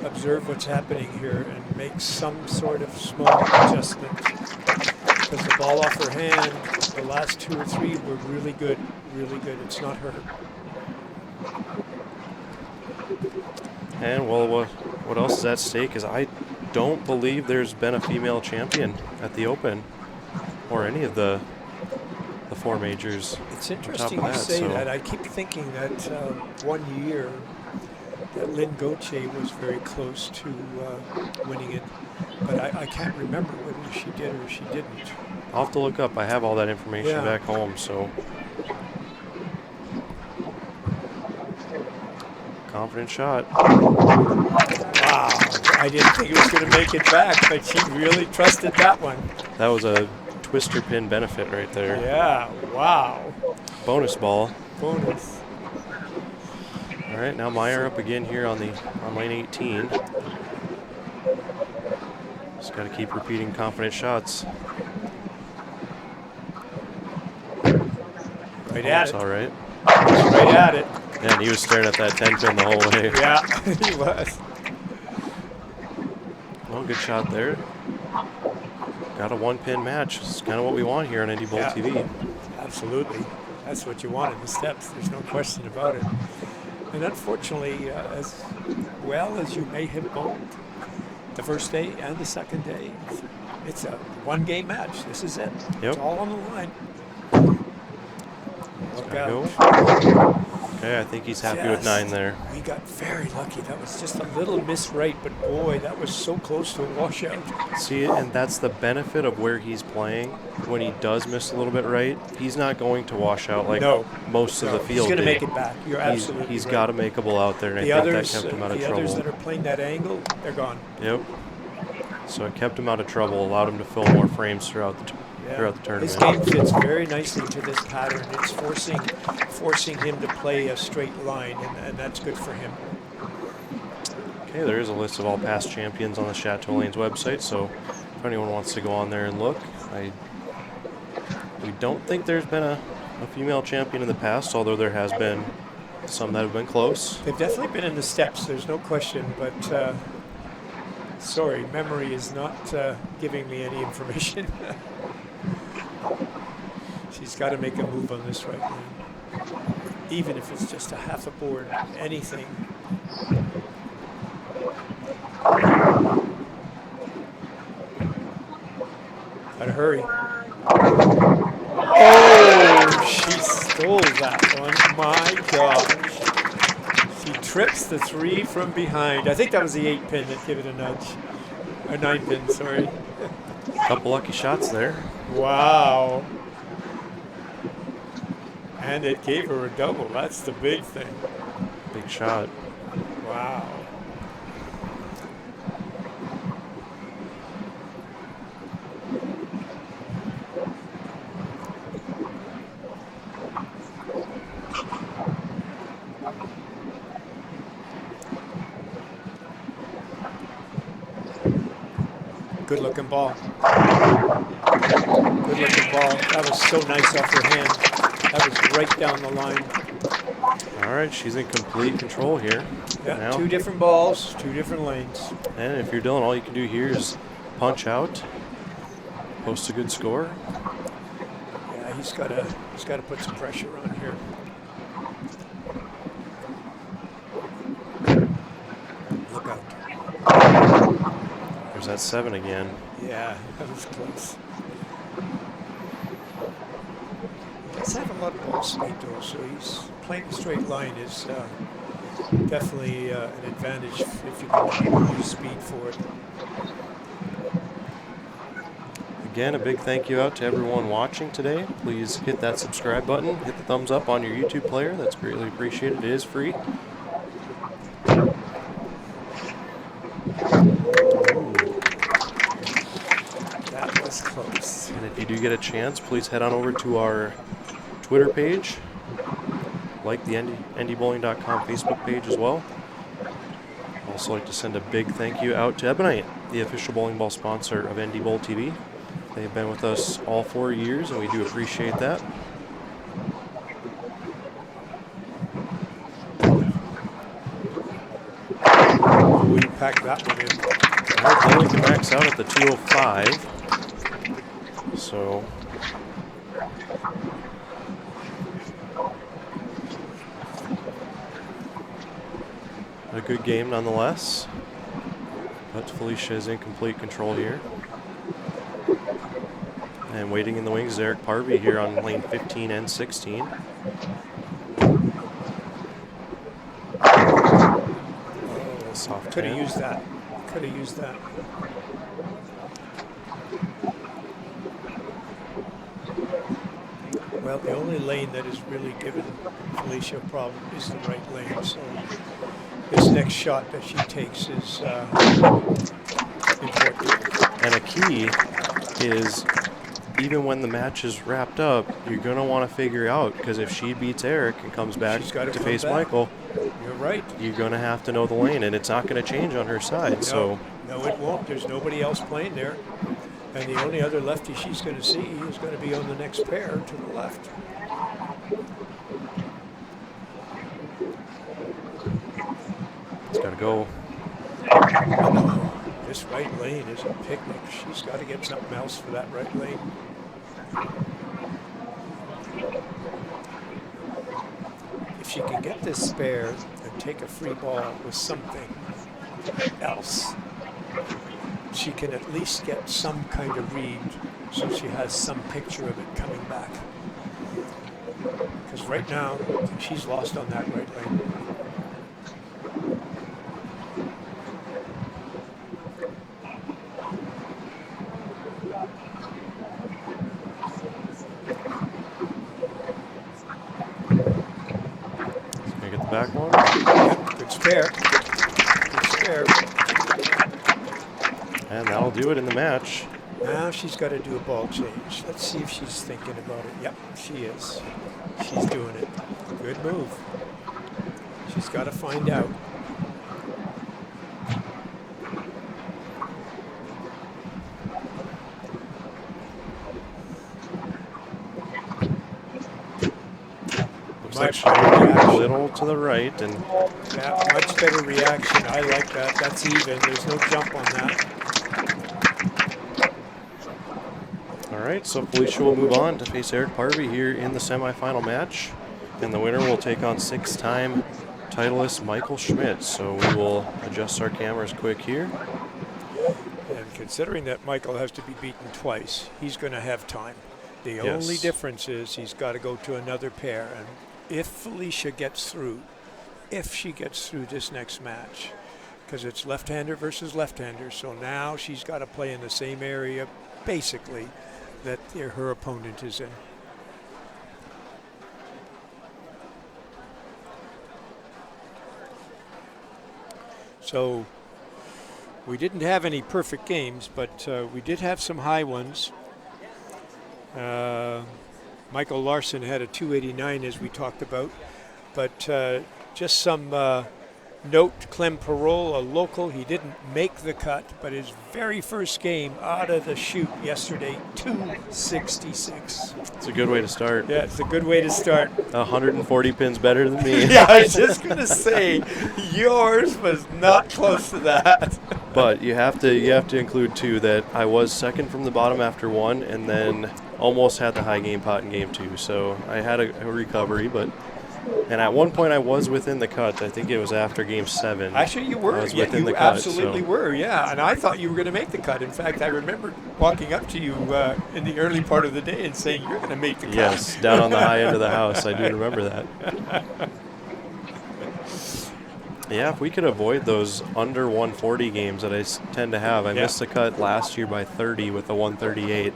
observe what's happening here and make some sort of small adjustment. Because the ball off her hand, the last 2 or 3 were really good, really good. It's not her. And well, what else is at stake is I don't believe there's been a female champion at the Open or any of the 4 majors. It's interesting you say that. I keep thinking that 1 year that Lynn Gauthier was very close to winning it, but I can't remember whether she did or she didn't. I'll have to look up. I have all that information back home, so. Confident shot. Wow. I didn't think it was going to make it back, but she really trusted that one. That was a twister pin benefit right there. Yeah, wow. Bonus ball. Bonus. All right, now Meyer up again here on lane 18. Just got to keep repeating confident shots. Right at it. All right. Right at it. Yeah, and he was staring at that 10 pin the whole way. Yeah, he was. Well, good shot there. Got a 1 pin match. It's kind of what we want here on NDBowlTV. Absolutely. That's what you want in the steps. There's no question about it. And unfortunately, as well as you may have bowled the first day and the second day, it's a 1-game match. This is it. Yep. It's all on the line. Look out. Okay, I think he's happy with 9 there. We got very lucky. That was just a little miss right, but boy, that was so close to a washout. See, and that's the benefit of where he's playing. When he does miss a little bit right, he's not going to wash out like most of the field. He's going to make it back. You're absolutely He's right. got a makeable out there, and I think that kept him out of trouble. The others that are playing that angle, they're gone. Yep. So it kept him out of trouble, allowed him to fill more frames throughout the tournament. His game fits very nicely to this pattern. It's forcing him to play a straight line, and that's good for him. Okay, there is a list of all past champions on the Chateau Lanes website, so if anyone wants to go on there and look, we don't think there's been a female champion in the past, although there has been some that have been close. They've definitely been in the steps, there's no question, but sorry, memory is not giving me any information. She's got to make a move on this right lane. even if it's just a half a board, anything. Gotta hurry. Oh, she stole that one. My gosh. She trips the 3 from behind. I think that was the 8 pin that gave it a nudge. A 9 pin, sorry. Couple lucky shots there. Wow. And it gave her a double. That's the big thing. Big shot. Wow. Good looking ball. Good looking ball. That was so nice off her hand. That was right down the line. All right, she's in complete control here. Yeah, now. 2 different balls, 2 different lanes. And if you're Dylan, all you can do here is punch out, post a good score. Yeah, he's got to put some pressure on here. Look out. There's that 7 again. Yeah, that was close. He's had a lot of ball speed though, so he's playing a straight line is definitely an advantage if you can use speed for it. Again, a big thank you out to everyone watching today. Please hit that subscribe button, hit the thumbs up on your YouTube player. That's greatly appreciated. It is free. That was close. And if you do get a chance, please head on over to our Twitter page, like the NDBowling.com Facebook page as well. I'd also like to send a big thank you out to Ebonite, the official bowling ball sponsor of NDBowlTV. They've been with us all 4 years, and we do appreciate that. We packed that one in. All right, Dylan can max out at the 205. So a good game nonetheless. But Felicia is in complete control here. And waiting in the wings is Eric Harvey here on lane 15 and 16. Soft Could have hand. used that. Could have used that. Well, the only lane that has really given Felicia a problem is the right lane. So this next shot that she takes is important. And a key is, even when the match is wrapped up, you're going to want to figure out, because if she beats Eric and comes back to face Michael, you're right. You're going to have to know the lane, and it's not going to change on her side. No, it won't. There's nobody else playing there. And the only other lefty she's going to see is going to be on the next pair to the left. It's got to go. This right lane is a picnic. She's got to get something else for that right lane. If she can get this spare and take a free ball with something else, she can at least get some kind of read so she has some picture of it coming back. Because right now, she's lost on that right lane. Gonna get the back one. Yep, good spare. Good spare. And that'll do it in the match. Now she's got to do a ball change. Let's see if she's thinking about it. Yep, she is. She's doing it. Good move. She's got to find out. Looks like she's a little to the right, and yeah, much better reaction. I like that. That's even. There's no jump on that. all right, so Felicia will move on to face Eric Harvey here in the semifinal match. And the winner will take on 6-time titleist Michael Schmidt. So we will adjust our cameras quick here. And considering that Michael has to be beaten twice, he's going to have time. The Yes. only difference is he's got to go to another pair. And if Felicia gets through, if she gets through this next match, because it's left-hander versus left-hander, so now she's got to play in the same area, basically, that her opponent is in. So we didn't have any perfect games, but we did have some high ones. Michael Larsen had a 289, as we talked about, but just some note, Clem Parole, a local, he didn't make the cut, but his very first game out of the chute yesterday, 266. It's a good way to start. Yeah, it's a good way to start. 140 pins better than me. Yeah, I was just going to say, yours was not close to that. But you have to include, too, that I was second from the bottom after one and then almost had the high game pot in game two. So I had a recovery, and at one point I was within the cut. I think it was after game 7. Actually, you were. I was Yeah, within you the cut, absolutely were, yeah. And I thought you were going to make the cut. In fact, I remember walking up to you in the early part of the day and saying, you're going to make the cut. Yes, down on the high end of the house. I do remember that. Yeah, if we could avoid those under 140 games that I tend to have. I missed the cut last year by 30 with a 138.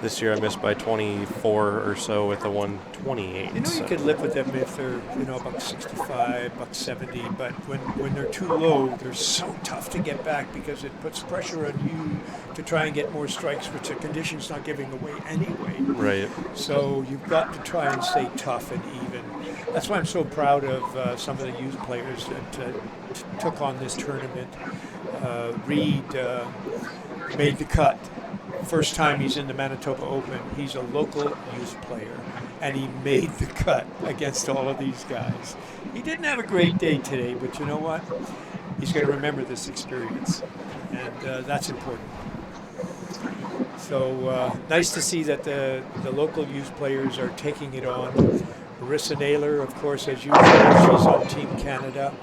This year I missed by 24 or so with a 128. You know, you could live with them if they're, about 65, about 70, but when they're too low, they're so tough to get back because it puts pressure on you to try and get more strikes, which the condition's not giving away anyway. Right. So you've got to try and stay tough and even. That's why I'm so proud of some of the youth players that took on this tournament. Reed made the cut. First time he's in the Manitoba Open. He's a local youth player, and he made the cut against all of these guys. He didn't have a great day today, but you know what? He's going to remember this experience, and that's important. So nice to see that the local youth players are taking it on. Marissa Naylor, of course, as usual, she's on Team Canada.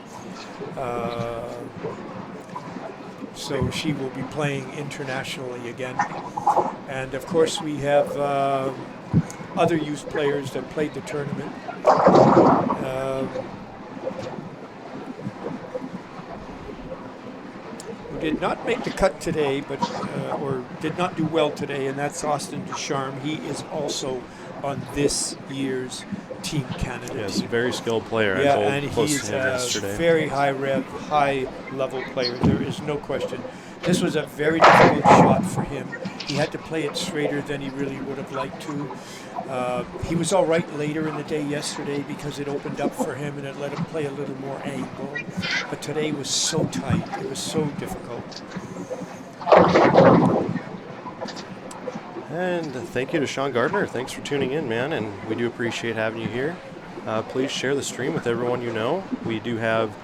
So she will be playing internationally again. And, of course, we have other youth players that played the tournament. Who did not make the cut today, but or did not do well today, and that's Austin Ducharme. He is also on this year's Team Canada. Yes, team. very skilled player. Yeah, I and told close he's to him a yesterday. very high-level player. There is no question. This was a very difficult shot for him. He had to play it straighter than he really would have liked to. He was all right later in the day yesterday because it opened up for him and it let him play a little more angle. But today was so tight. It was so difficult. And thank you to Sean Gardner. Thanks for tuning in, man, and we do appreciate having you here. Please share the stream with everyone you know. We do have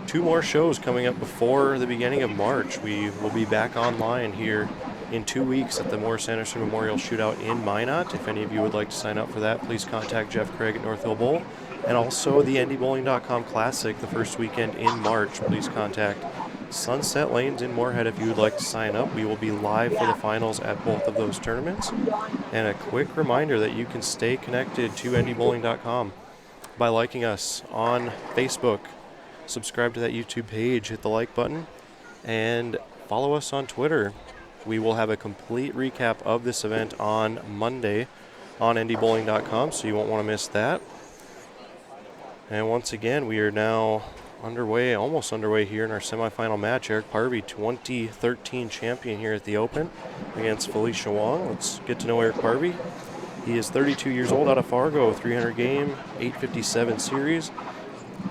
2 more shows coming up before the beginning of March. We will be back online here in 2 weeks at the Morris Anderson Memorial Shootout in Minot. If any of you would like to sign up for that, please contact Jeff Craig at North Hill Bowl. And also the NDBowling.com Classic the first weekend in March. Please contact Sunset Lanes in Moorhead if you would like to sign up. We will be live for the finals at both of those tournaments. And a quick reminder that you can stay connected to NDBowling.com by liking us on Facebook. Subscribe to that YouTube page, hit the like button, and follow us on Twitter. We will have a complete recap of this event on Monday on NDBowling.com, so you won't want to miss that. And once again, we are now almost underway here in our semifinal match. Eric Harvey, 2013 champion here at the Open against Felicia Wong. Let's get to know Eric Harvey. He is 32 years old, out of Fargo, 300 game, 857 series.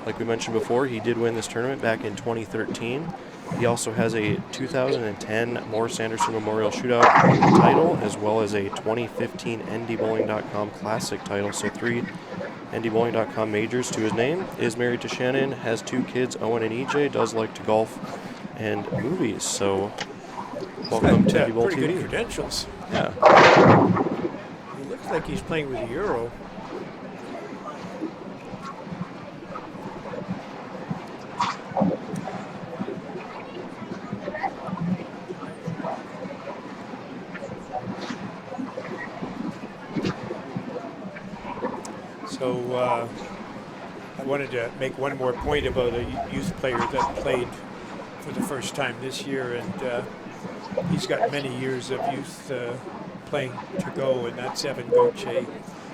Like we mentioned before, he did win this tournament back in 2013. He also has a 2010 Morris Anderson Memorial Shootout title, as well as a 2015 NDBowling.com Classic title. So 3 NDBowling.com majors to his name. Is married to Shannon, has 2 kids, Owen and EJ, does like to golf and movies. So welcome to NDBowlTV. Pretty good credentials. Yeah. He looks like he's playing with a Euro. So I wanted to make one more point about a youth player that played for the first time this year, and he's got many years of youth playing to go, and that's Evan Gauthier.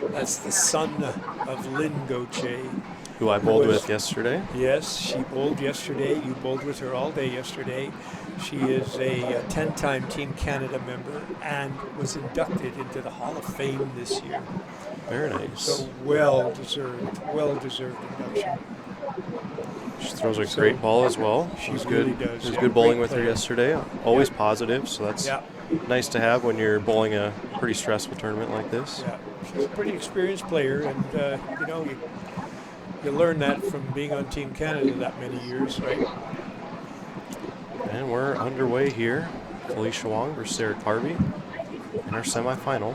That's the son of Lynn Gauthier. Who I bowled with yesterday. Yes, she bowled yesterday. You bowled with her all day yesterday. She is a 10-time Team Canada member and was inducted into the Hall of Fame this year. Very nice. So well-deserved induction. She throws a great ball as well. She was really good. does. It was Yeah, good bowling great with her player. yesterday. Always positive, so that's Yeah. nice to have when you're bowling a pretty stressful tournament like this. Yeah, she's a pretty experienced player, and you learn that from being on Team Canada that many years, right? And we're underway here. Felicia Wong versus Eric Harvey in our semifinal.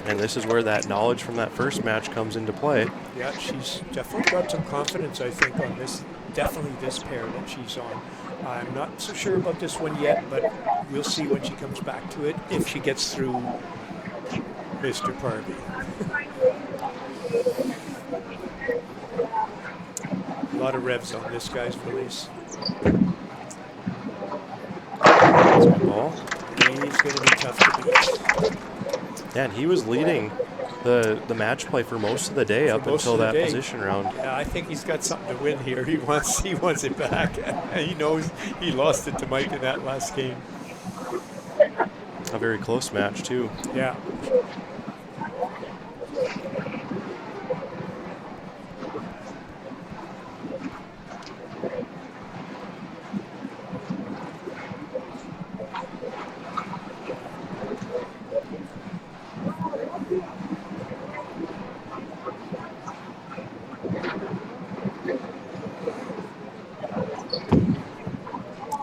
And this is where that knowledge from that first match comes into play. Yeah, she's definitely got some confidence, I think, on this. Definitely this pair that she's on. I'm not so sure about this one yet, but we'll see when she comes back to it, if she gets through Mr. Parvey. A lot of revs on this guy's release. That's a good ball. He's going to be tough to beat. Yeah, and he was leading the match play for most of the day up until that position round. Yeah, I think he's got something to win here. He wants it back. He knows he lost it to Mike in that last game. A very close match too. Yeah.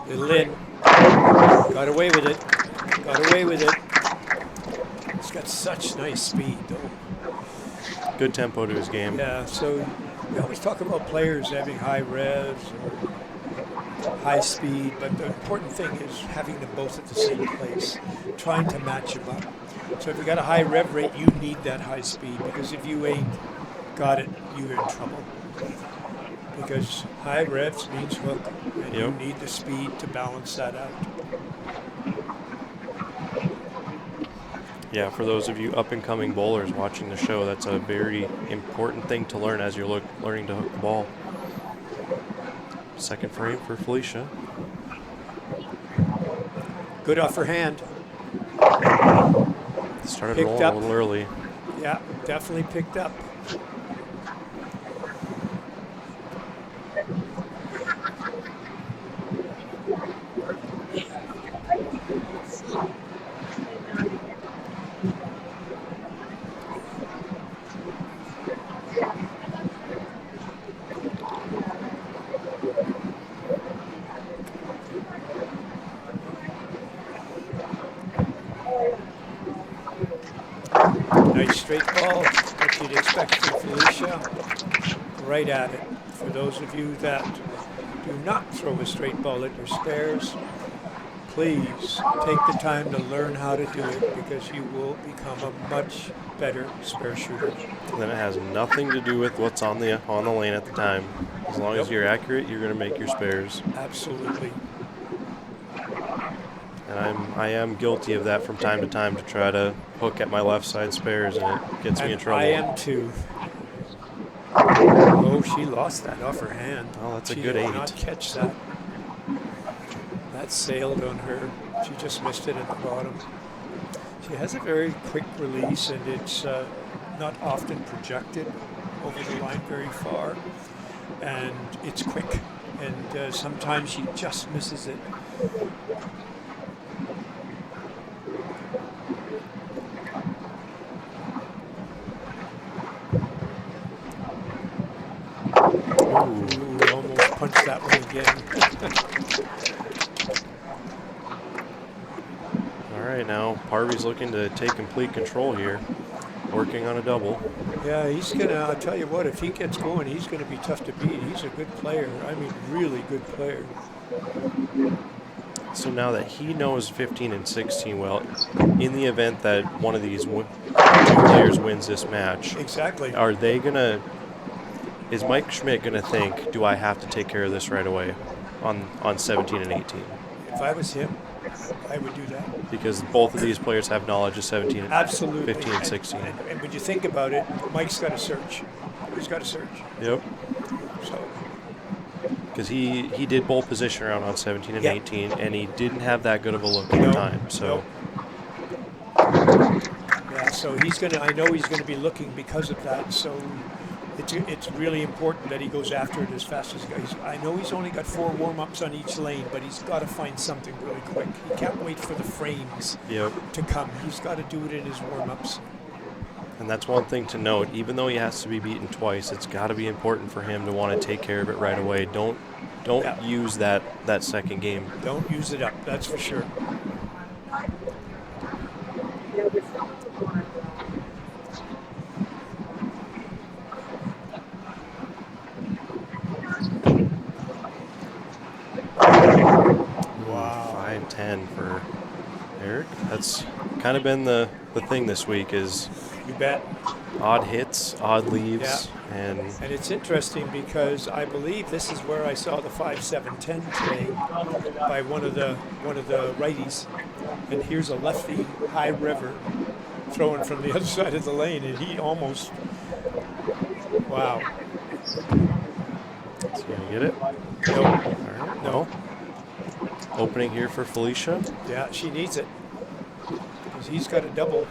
Lynn got away with it. Got away with it. He's got such nice speed, though. Good tempo to his game. Yeah, so we always talk about players having high revs or high speed, but the important thing is having them both at the same place, trying to match them up. So if you got a high rev rate, you need that high speed, because if you ain't got it, you're in trouble. Because high revs means hook, and you need the speed to balance that out. Yeah, for those of you up-and-coming bowlers watching the show, that's a very important thing to learn as you're learning to hook the ball. Second frame for Felicia. Good off her hand. Started rolling a little early. Yeah, definitely picked up. Nice straight ball, what you'd expect from Felicia. Right at it. For those of you that do not throw a straight ball at your spares, please take the time to learn how to do it, because you will become a much better spare shooter. Then it has nothing to do with what's on the lane at the time. As long as you're accurate, you're going to make your spares. Absolutely. And I am guilty of that from time to time, to try to hook at my left side spares, and it gets me in trouble. I am too. Oh, she lost that off her hand. Oh, that's a she good did 8. not catch that. That sailed on her. She just missed it at the bottom. She has a very quick release, and it's not often projected over the line very far. And it's quick. And sometimes she just misses it. Ooh, almost punched that one again. All right, now Harvey's looking to take complete control here, working on a double. Yeah, he's going to, I'll tell you what, if he gets going, he's going to be tough to beat. He's a good player. I mean, really good player. So now that he knows 15 and 16 well, in the event that one of these two players wins this match, Exactly. are they going to, is Mike Schmidt going to think, do I have to take care of this right away on 17 and 18? If I was him, I would do that. Because both of these players have knowledge of 17 and Absolutely. 15 and 16. And when you think about it, Mike's got to search. He's got to search. Yep. So. Because he did bowl position around on 17 and Yep. 18, and he didn't have that good of a look at the time. So. Yeah, so he's going to, I know he's going to be looking because of that. So it's really important that he goes after it as fast as he goes. I know he's only got 4 warm-ups on each lane, but he's got to find something really quick. He can't wait for the frames to come. He's got to do it in his warm-ups. And that's one thing to note. Even though he has to be beaten twice, it's got to be important for him to want to take care of it right away. Don't use that second game. Don't use it up, that's for sure. Wow. 5-10 for Eric. That's kind of been the thing this week is you bet. Odd hits, odd leaves, and it's interesting because I believe this is where I saw the 5-7-10 today by one of the righties, and here's a lefty, high river, throwing from the other side of the lane, and he almost, wow. Is he gonna get it? No. All right. No. Opening here for Felicia. Yeah, she needs it because he's got a double.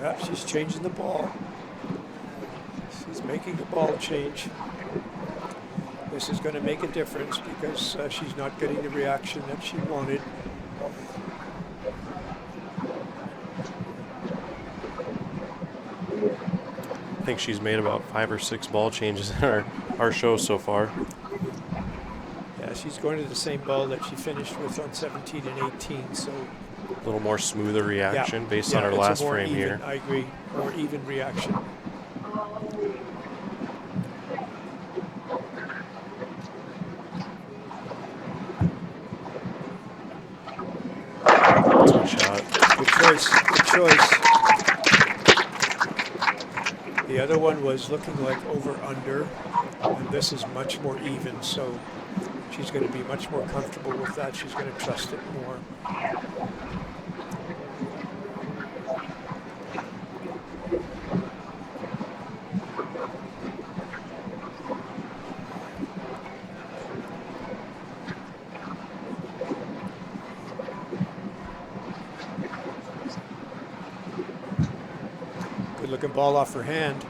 Yeah, she's changing the ball. She's making the ball change. This is going to make a difference because she's not getting the reaction that she wanted. I think she's made about 5 or 6 ball changes in our show so far. Yeah, she's going to the same ball that she finished with on 17 and 18, so a little more smoother reaction based on her last frame even, here. I agree, more even reaction. That's a good shot. Good choice, good choice. The other one was looking like over-under, and this is much more even, so she's going to be much more comfortable with that. She's going to trust it more. Good looking ball off her hand.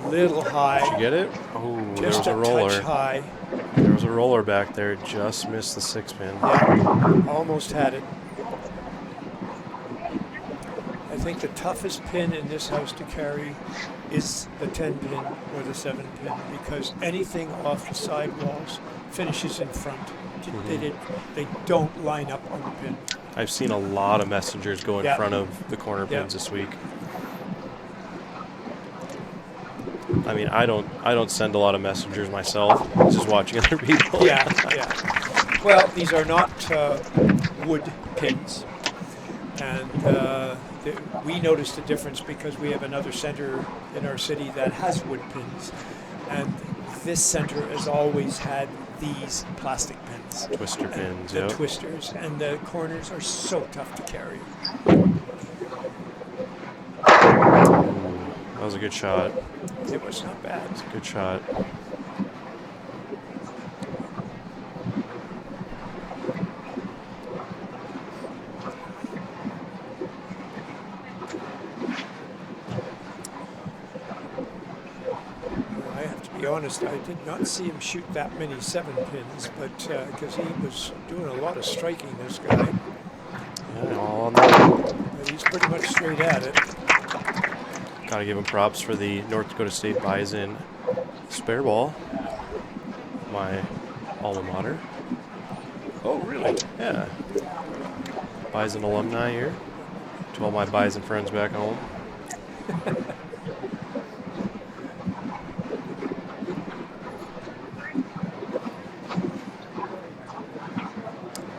Little high. Did you get it? Oh, there was a roller. Touch high. There was a roller back there. Just missed the 6-pin. Yeah, almost had it. I think the toughest pin in this house to carry is the 10-pin or the 7-pin because anything off the side walls finishes in front. They don't line up on the pin. I've seen a lot of messengers go in front of the corner pins this week. I mean, I don't send a lot of messengers myself. Just watching other people. Yeah. Well, these are not wood pins, and we noticed a difference because we have another center in our city that has wood pins, and this center has always had these plastic pins. Twister pins, the twisters, and the corners are so tough to carry. That was a good shot. It was not bad. It's a good shot. I have to be honest, I did not see him shoot that many 7-pins, but because he was doing a lot of striking, this guy. Yeah, all on that. But he's pretty much straight at it. Gotta give him props for the North Dakota State Bison spare ball. My alma mater. Oh, really? Yeah. Bison alumni here. To all my Bison friends back home.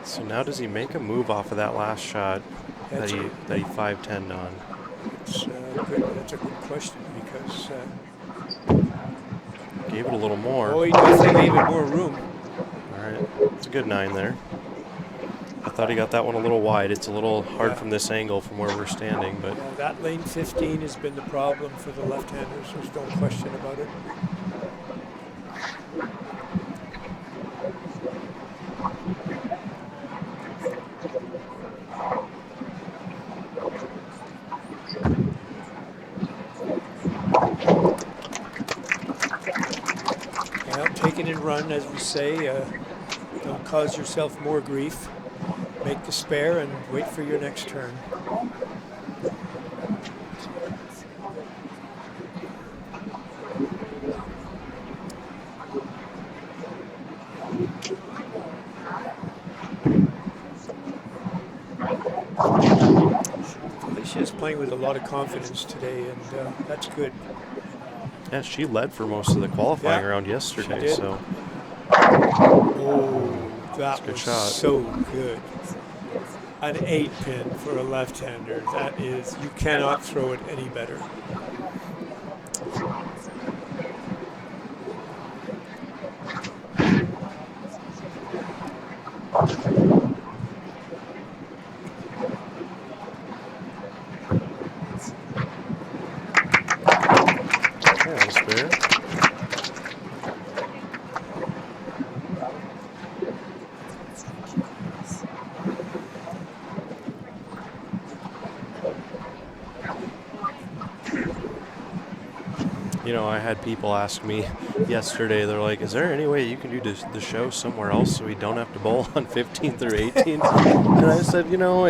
So now does he make a move off of that last shot that he 5-10'd on? That's a good question because gave it a little more. Oh, he definitely gave it more room. All right, it's a good 9 there. I thought he got that one a little wide. It's a little hard from this angle from where we're standing, but that lane 15 has been the problem for the left-handers. There's no question about it. Well, take it and run, as we say. Don't cause yourself more grief. Make the spare and wait for your next turn. Felicia is playing with a lot of confidence today, and that's good. Yeah, she led for most of the qualifying round yesterday. So. Oh, that was so good. An 8-pin for a left-hander. That is, you cannot throw it any better. You know, I had people ask me yesterday, they're like, is there any way you can do the show somewhere else so we don't have to bowl on 15th or 18th? And I said, you know,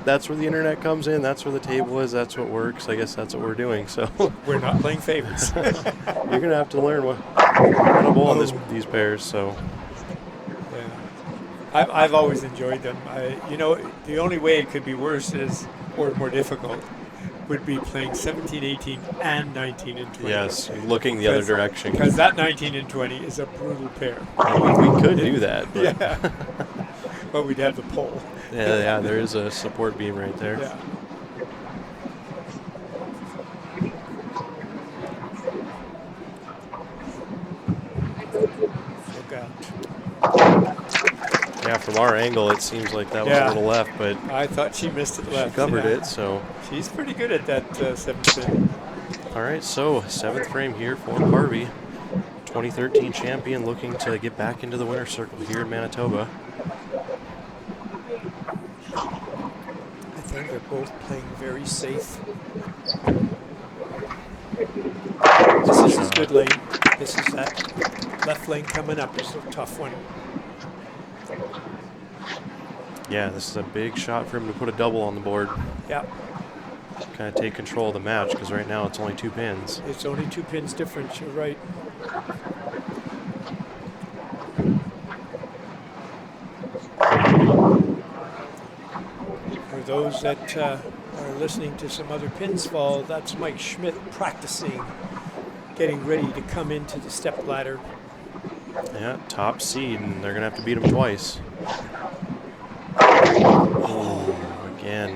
that's where the internet comes in. That's where the table is. That's what works. I guess that's what we're doing. So we're not playing favorites. You're going to have to learn how to bowl on these pairs. So yeah, I've always enjoyed them. You know, the only way it could be worse or more difficult would be playing 17, 18, and 19 and 20. Yes, looking the other direction. Because that 19 and 20 is a brutal pair. We could do that. But yeah. But we'd have the pole. Yeah, there is a support beam right there. Yeah. Look out. Yeah, from our angle, it seems like that was a little left, but I thought she missed it left. She covered it, so she's pretty good at that 7th. All right, so 7th frame here for Harvey, 2013 champion, looking to get back into the winner's circle here in Manitoba. I think they're both playing very safe. This is a good lane. This is that left lane coming up. It's a tough one. Yeah, this is a big shot for him to put a double on the board. Yeah. Kind of take control of the match because right now it's only 2 pins. It's only 2 pins difference, you're right. For those that are listening to some other pins fall, that's Mike Schmidt practicing, getting ready to come into the step ladder. Yeah, top seed, and they're going to have to beat him twice. Oh, again.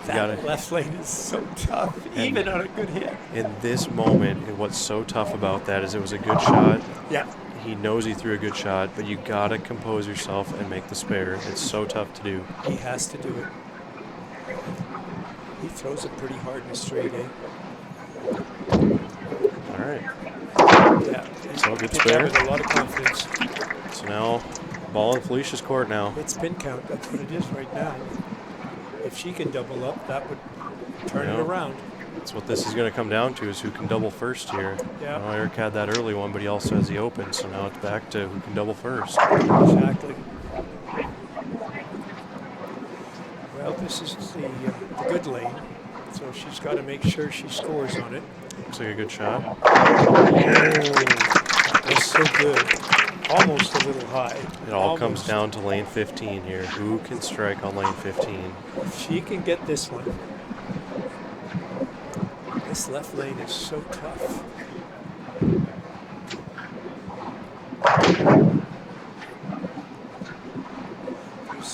That left lane is so tough, even on a good hit. In this moment, and what's so tough about that is it was a good shot. Yeah. He knows he threw a good shot, but you got to compose yourself and make the spare. It's so tough to do. He has to do it. He throws it pretty hard in a straight, eh? All right. Yeah. So good spare. With a lot of confidence. So now, ball in Felicia's court now. It's pin count. That's what it is right now. If she can double up, that would turn it around. That's what this is going to come down to, is who can double first here. Yeah. Well, Eric had that early one, but he also has the open, so now it's back to who can double first. Exactly. Well, this is the good lane, so she's got to make sure she scores on it. Looks like a good shot. Oh, that's so good. Almost a little high. It all comes down to lane 15 here. Who can strike on lane 15? She can get this one. This left lane is so tough.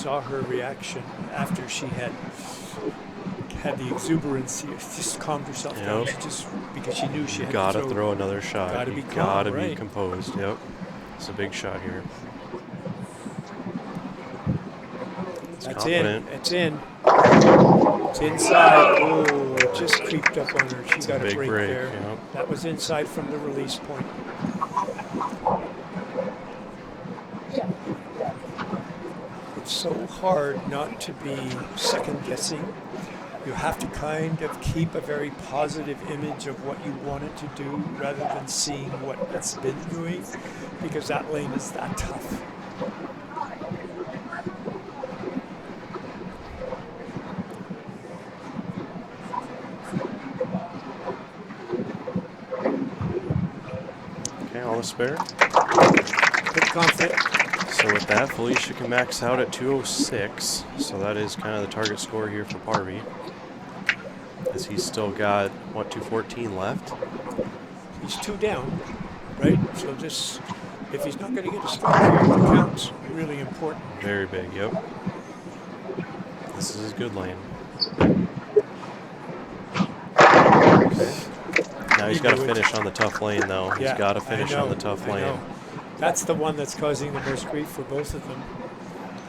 saw her reaction after she had the exuberance. She just calmed herself down. She just, because she knew she had gotta to throw another shot. Gotta be calm, gotta right. be composed. Yep, it's a big shot here. It's That's confident. in. It's in. It's inside. Oh, it just creeped up on her. She got a break there. Yep. That was inside from the release point. It's so hard not to be second guessing. You have to kind of keep a very positive image of what you want it to do rather than seeing what it's been doing, because that lane is that tough. Okay, all the spare. Pretty confident. So with that, Felicia can max out at 206. So that is kind of the target score here for Harvey, as he's still got, what, 214 left? He's 2 down, right? So just, if he's not going to get a strike here, the count's really important. Very big, yep. This is his good lane. Okay. Now he's got to finish on the tough lane, though. He's got to finish on the tough lane. That's the one that's causing the most grief for both of them.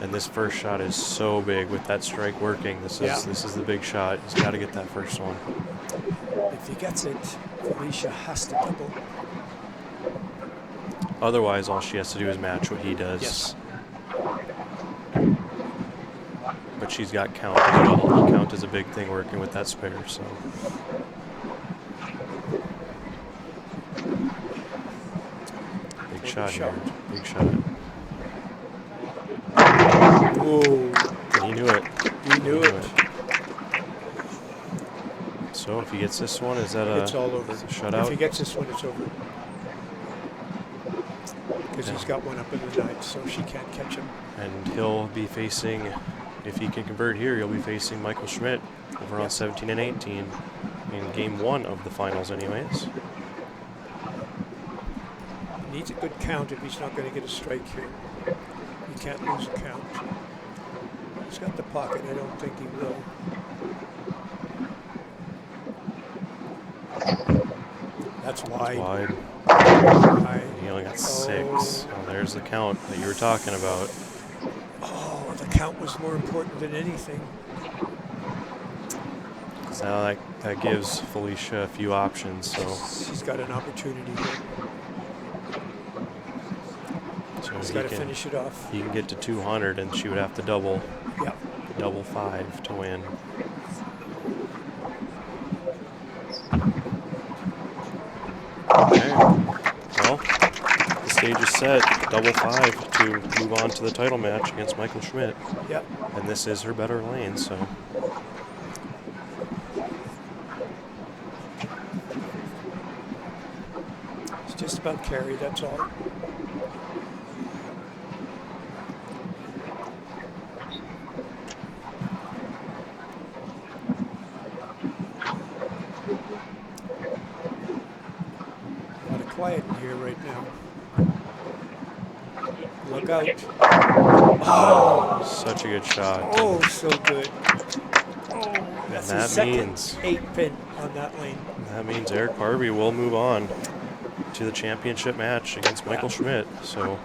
And this first shot is so big with that strike working. This is the big shot. He's got to get that first one. If he gets it, Felicia has to double. Otherwise, all she has to do is match what he does. Yes. But she's got count as well. Count is a big thing working with that spare, so. Big shot here. Big shot. Whoa. He knew it. He knew it. So if he gets this one, is that it's all over. Shutout? If he gets this one, it's over. Because he's got one up in the night, so she can't catch him. And he'll be facing, if he can convert here, he'll be facing Michael Schmidt over on 17 and 18 in game 1 of the finals anyways. He needs a good count if he's not going to get a strike here. He can't lose a count. He's got the pocket. I don't think he will. That's wide. Wide. He only got 6. Oh, there's the count that you were talking about. Oh, the count was more important than anything. So now that gives Felicia a few options. So she's got an opportunity here. So he's got to finish it off. He can get to 200, and she would have to double. Yep. Double 5 to win. Okay. Well, the stage is set. Double 5 to move on to the title match against Michael Schmidt. Yep. And this is her better lane, so. It's just about carry, that's all. Quiet in here right now. Look out. Oh, such a good shot. Oh, so good. Oh, that's his second 8-pin on that lane. That means Eric Harvey will move on to the championship match against Michael Schmidt. So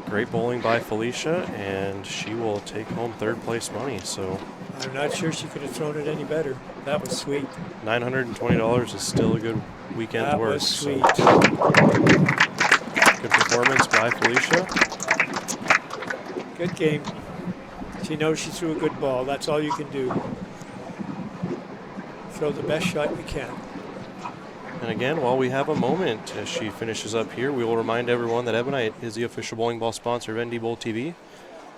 great bowling by Felicia, and she will take home 3rd place money. So I'm not sure she could have thrown it any better. That was sweet. $920 is still a good weekend's work. That was sweet. So. Good performance by Felicia. Good game. She knows she threw a good ball. That's all you can do. Throw the best shot you can. And again, while we have a moment as she finishes up here, we will remind everyone that Ebonite is the official bowling ball sponsor of NDBowlTV.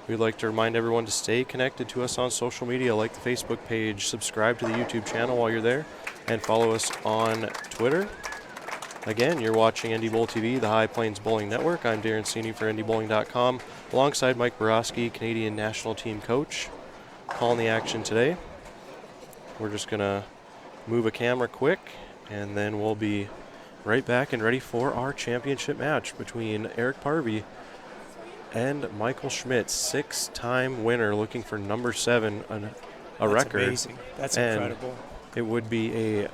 We'd like to remind everyone to stay connected to us on social media, like the Facebook page, subscribe to the YouTube channel while you're there, and follow us on Twitter. Again, you're watching NDBowlTV, the High Plains Bowling Network. I'm Daren Seney for NDBowling.com, alongside Mike Boroskae, Canadian national team coach, calling the action today. We're just going to move a camera quick, and then we'll be right back and ready for our championship match between Eric Harvey And Michael Schmidt, 6-time winner, looking for number 7, a That's record. amazing. That's And incredible. it would be a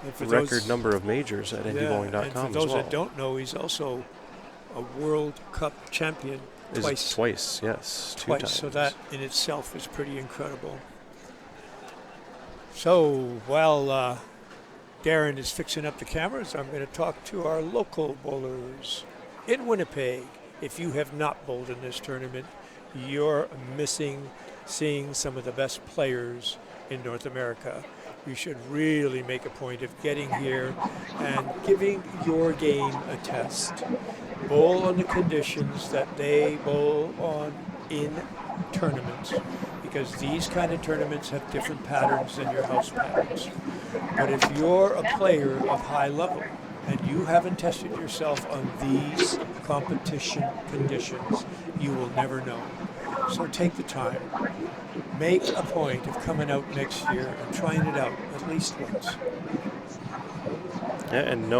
And for record those, number of majors at NDBowling.com and for as those well. that don't know, he's also a World Cup champion twice. Twice, yes. 2 times. So that in itself is pretty incredible. So while Daren is fixing up the cameras, I'm going to talk to our local bowlers in Winnipeg. If you have not bowled in this tournament, you're missing seeing some of the best players in North America. You should really make a point of getting here and giving your game a test. Bowl on the conditions that they bowl on in tournaments, because these kind of tournaments have different patterns than your house patterns. But if you're a player of high level and you haven't tested yourself on these competition conditions, you will never know. So take the time. Make a point of coming out next year and trying it out at least once. Yeah, and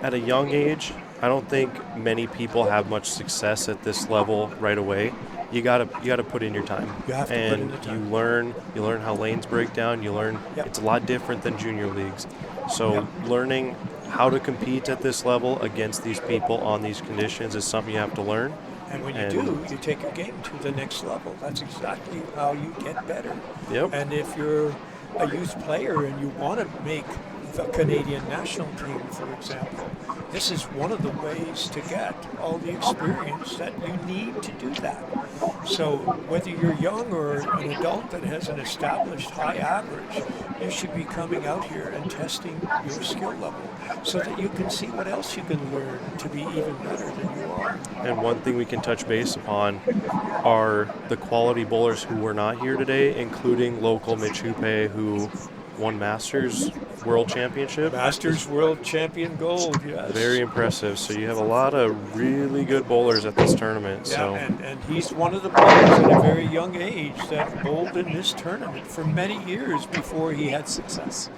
at a young age, I don't think many people have much success at this level right away. You gotta put in your time. You have to put in the time. You learn how lanes break down. You learn It's a lot different than junior leagues. So learning how to compete at this level against these people on these conditions is something you have to learn. And when you do, you take your game to the next level. That's exactly how you get better. Yep. And if you're a youth player and you want to make the Canadian national team, for example, this is one of the ways to get all the experience that you need to do that. So whether you're young or an adult that has an established high average, you should be coming out here and testing your skill level so that you can see what else you can learn to be even better than you are. And one thing we can touch base upon are the quality bowlers who were not here today, including local Mitch Hoope, who won Masters World Championship. Masters World Champion gold, yes. Very impressive. So you have a lot of really good bowlers at this tournament. Yeah, so. and he's one of the players at a very young age that bowled in this tournament for many years before he had success.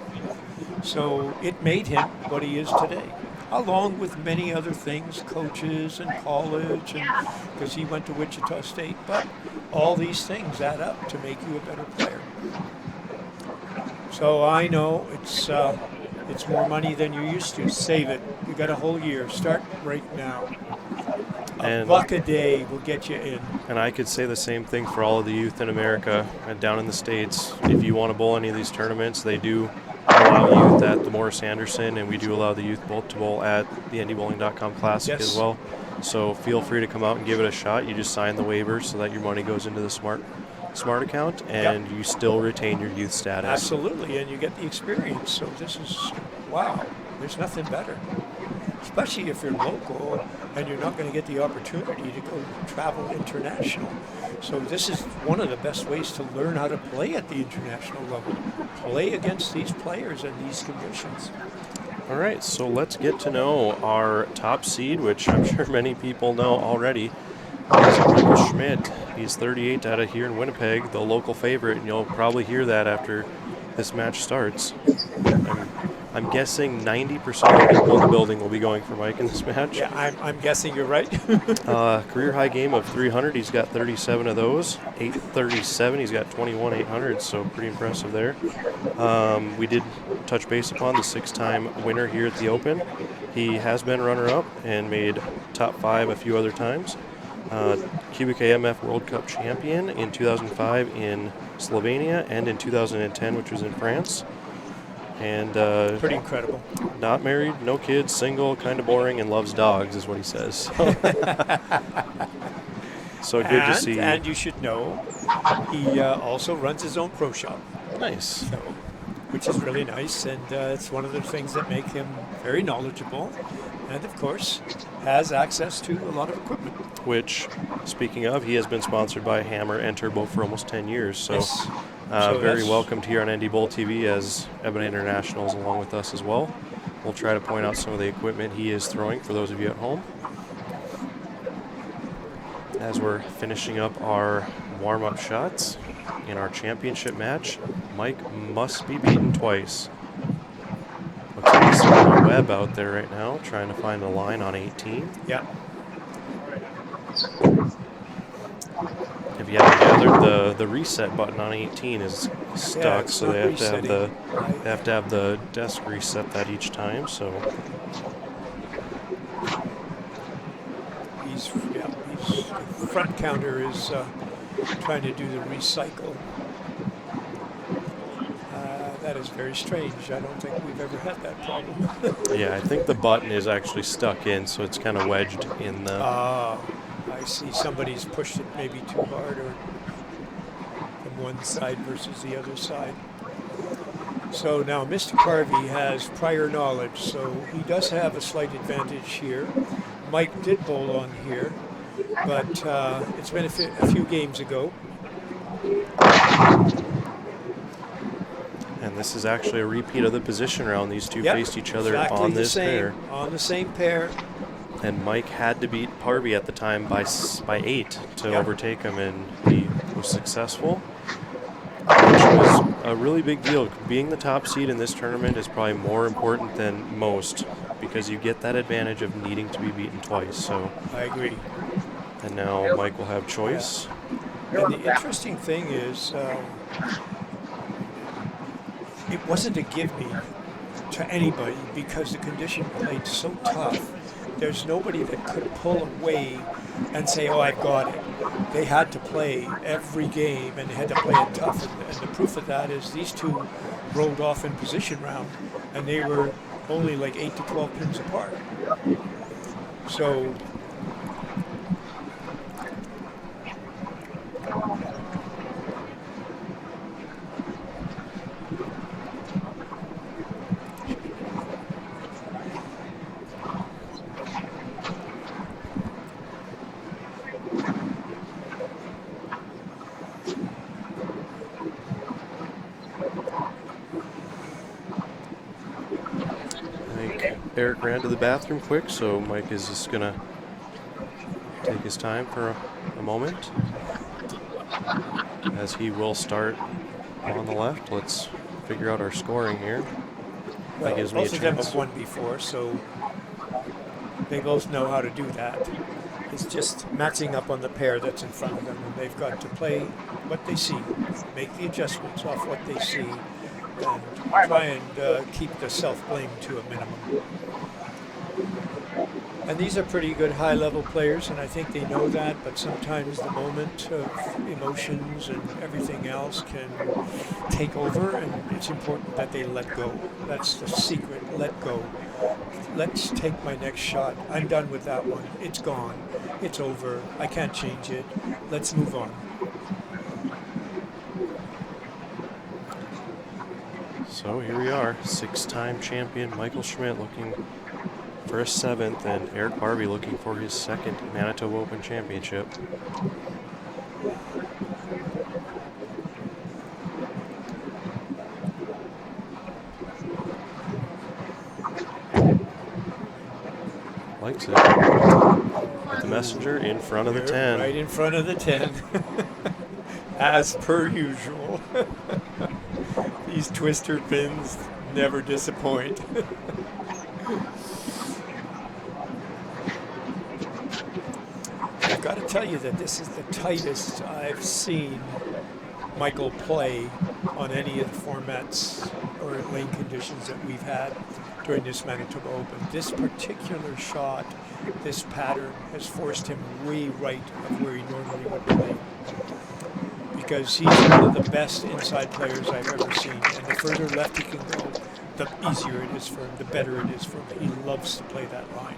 So it made him what he is today, along with many other things, coaches and college, and because he went to Wichita State. But all these things add up to make you a better player. So I know it's more money than you're used to. Save it. You got a whole year. Start right now. A buck a day will get you in. And I could say the same thing for all of the youth in America and down in the States. If you want to bowl any of these tournaments, they do allow youth at the Morris Anderson, and we do allow the youth to bowl at the NDBowling.com Classic as well. So feel free to come out and give it a shot. You just sign the waiver so that your money goes into the Smart account, and you still retain your youth status. Absolutely, and you get the experience. So this is, wow, there's nothing better. Especially if you're local and you're not going to get the opportunity to go travel international. So this is one of the best ways to learn how to play at the international level. Play against these players in these conditions. All right, so let's get to know our top seed, which I'm sure many people know already. Is Michael Schmidt. He's 38 out of here in Winnipeg, the local favorite, and you'll probably hear that after this match starts. I'm guessing 90% of people in the building will be going for Mike in this match. Yeah, I'm guessing you're right. Career high game of 300. He's got 37 of those. 837. He's got 21 800s, so pretty impressive there. We did touch base upon the 6-time winner here at the Open. He has been runner-up and made top 5 a few other times. QBKMF World Cup champion in 2005 in Slovenia and in 2010, which was in France. And pretty incredible. Not married, no kids, single, kind of boring, and loves dogs is what he says. So good to see. And you should know, he also runs his own pro shop. Nice. So, which is really nice, and it's one of the things that make him very knowledgeable, and of course has access to a lot of equipment. Which, speaking of, he has been sponsored by Hammer and Turbo for almost 10 years. So, yes. Very welcomed here on NDBowlTV as Ebony Internationals along with us as well. We'll try to point out some of the equipment he is throwing for those of you at home. As we're finishing up our warm-up shots in our championship match, Mike must be beaten twice. Looks like he's throwing a web out there right now, trying to find a line on 18. Yeah. I've gathered the reset button on 18 is stuck, so they have to have the desk reset that each time. So the front counter is trying to do the recycle. That is very strange. I don't think we've ever had that problem. yeah, I think the button is actually stuck in, so it's kind of wedged in the. I see somebody's pushed it maybe too hard, or from one side versus the other side. So now Mr. Harvey has prior knowledge, so he does have a slight advantage here. Mike did bowl on here, but it's been a few games ago. And this is actually a repeat of the position round. These two faced each other exactly on this pair. On the same pair. And Mike had to beat Harvey at the time by 8 to overtake him, and he was successful, which was a really big deal. Being the top seed in this tournament is probably more important than most, because you get that advantage of needing to be beaten twice. So I agree. And now Mike will have choice. Yeah. And the interesting thing is, it wasn't a give-me to anybody because the condition played so tough. There's nobody that could pull away and say, oh, I've got it. They had to play every game and they had to play it tough. And the proof of that is these two rolled off in position round, and they were only like 8 to 12 pins apart. So Eric ran to the bathroom quick, so Mike is just going to take his time for a moment, as he will start on the left. Let's figure out our scoring here. Well, that gives me a both of them chance. have won before, so they both know how to do that. It's just matching up on the pair that's in front of them, and they've got to play what they see, make the adjustments off what they see, and try and keep the self-blame to a minimum. And these are pretty good high-level players, and I think they know that, but sometimes the moment of emotions and everything else can take over, and it's important that they let go. That's the secret, let go. Let's take my next shot. I'm done with that one. It's gone. It's over. I can't change it. Let's move on. So here we are, 6-time champion Michael Schmidt looking for a 7th, and Eric Harvey looking for his 2nd Manitoba Open Championship. Likes it. With the messenger in front of the 10. Right in front of the 10. As per usual. These twister pins never disappoint. I've got to tell you that this is the tightest I've seen Michael play on any of the formats or lane conditions that we've had during this Manitoba Open. This particular shot, this pattern, has forced him way right of where he normally would play, because he's one of the best inside players I've ever seen. And the further left he can go, the easier it is for him, the better it is for him. He loves to play that line.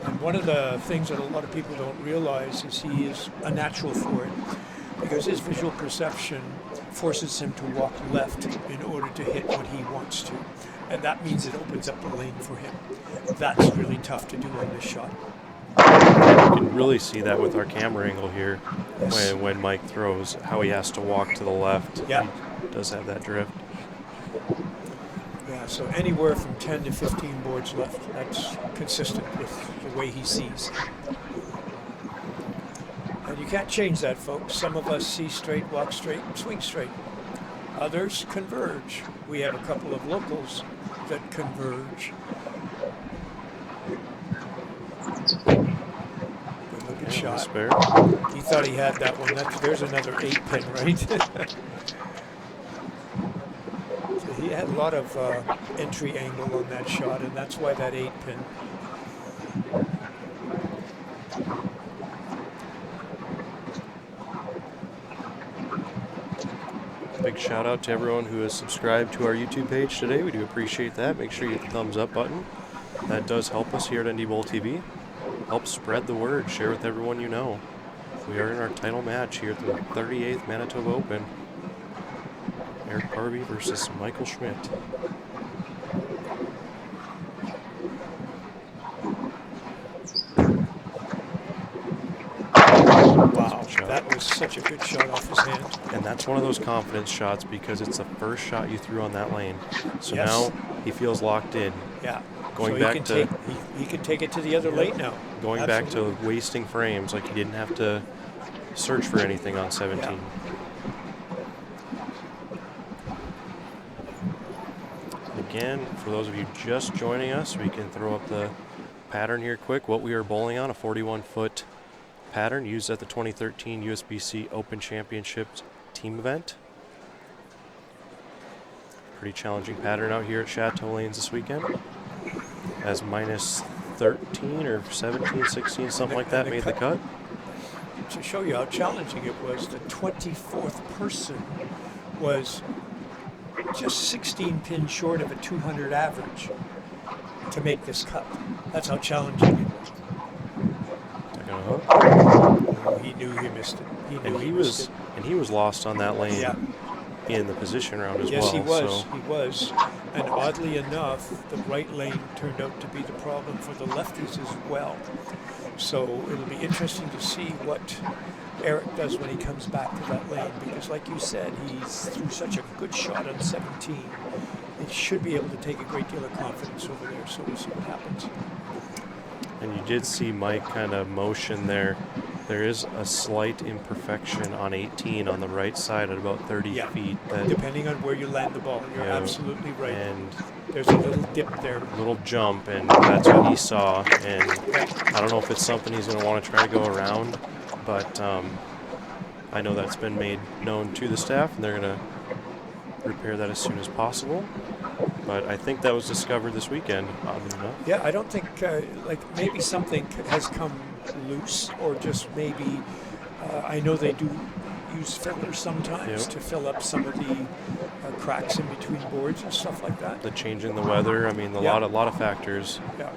And one of the things that a lot of people don't realize is he is a natural for it, because his visual perception forces him to walk left in order to hit what he wants to. And that means it opens up the lane for him. That's really tough to do on this shot. You can really see that with our camera angle here. Yes. When Mike throws, how he has to walk to the left. Yeah. He does have that drift. Yeah, so anywhere from 10 to 15 boards left, that's consistent with the way he sees. And you can't change that, folks. Some of us see straight, walk straight, swing straight. Others converge. We have a couple of locals that converge. But look at shot. Spare. He thought he had that one. There's another 8-pin, right? So he had a lot of entry angle on that shot, and that's why that 8-pin. Big shout out to everyone who has subscribed to our YouTube page today. We do appreciate that. Make sure you hit the thumbs up button. That does help us here at NDBowlTV. Help spread the word. Share with everyone you know. We are in our title match here at the 38th Manitoba Open. Eric Harvey versus Michael Schmidt. Wow, that was such a good shot off his hand. And that's one of those confidence shots because it's the first shot you threw on that lane. So now he feels locked in. Yeah. Going so back he can take it to the other lane now. Going back to wasting frames, like he didn't have to search for anything on 17. Yeah. Again, for those of you just joining us, we can throw up the pattern here quick. What we are bowling on, a 41-foot pattern used at the 2013 USBC Open Championships team event. Pretty challenging pattern out here at Chateau lanes this weekend. As minus 13 or 17, 16, something like that made the cut. To show you how challenging it was, the 24th person was just 16 pins short of a 200 average to make this cut. That's how challenging it was. Oh, he knew he missed it. He was lost on that lane in the position round as well. Yes, he was. He was. And oddly enough, the right lane turned out to be the problem for the lefties as well. So it'll be interesting to see what Eric does when he comes back to that lane, because like you said, he's threw such a good shot on 17. He should be able to take a great deal of confidence over there, so we'll see what happens. And you did see Mike kind of motion there. There is a slight imperfection on 18 on the right side at about 30 feet. Depending on where you land the ball, you're absolutely right. And there's a little dip there. A little jump, and that's what he saw. And I don't know if it's something he's going to want to try to go around, but I know that's been made known to the staff, and they're going to repair that as soon as possible. But I think that was discovered this weekend, oddly enough. Yeah, I don't think, like maybe something has come loose, or just maybe, I know they do use fillers sometimes to fill up some of the cracks in between boards and stuff like that. The change in the weather, I mean, a lot of factors. Yeah.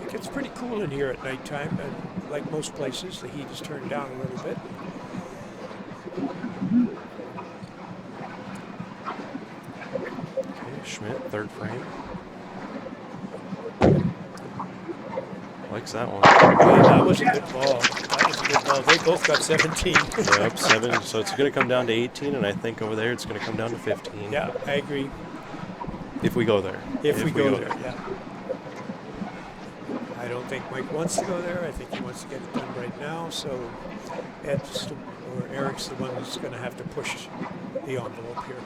It gets pretty cool in here at nighttime, and like most places, the heat is turned down a little bit. Schmidt, third frame. Likes that one. Yeah, that was a good ball. That was a good ball. They both got 17. Yep, 7. So it's going to come down to 18, and I think over there it's going to come down to 15. Yeah, I agree. If we go there. If we go there, yeah. I don't think Mike wants to go there. I think he wants to get it done right now. So Eric's the one that's going to have to push the envelope here.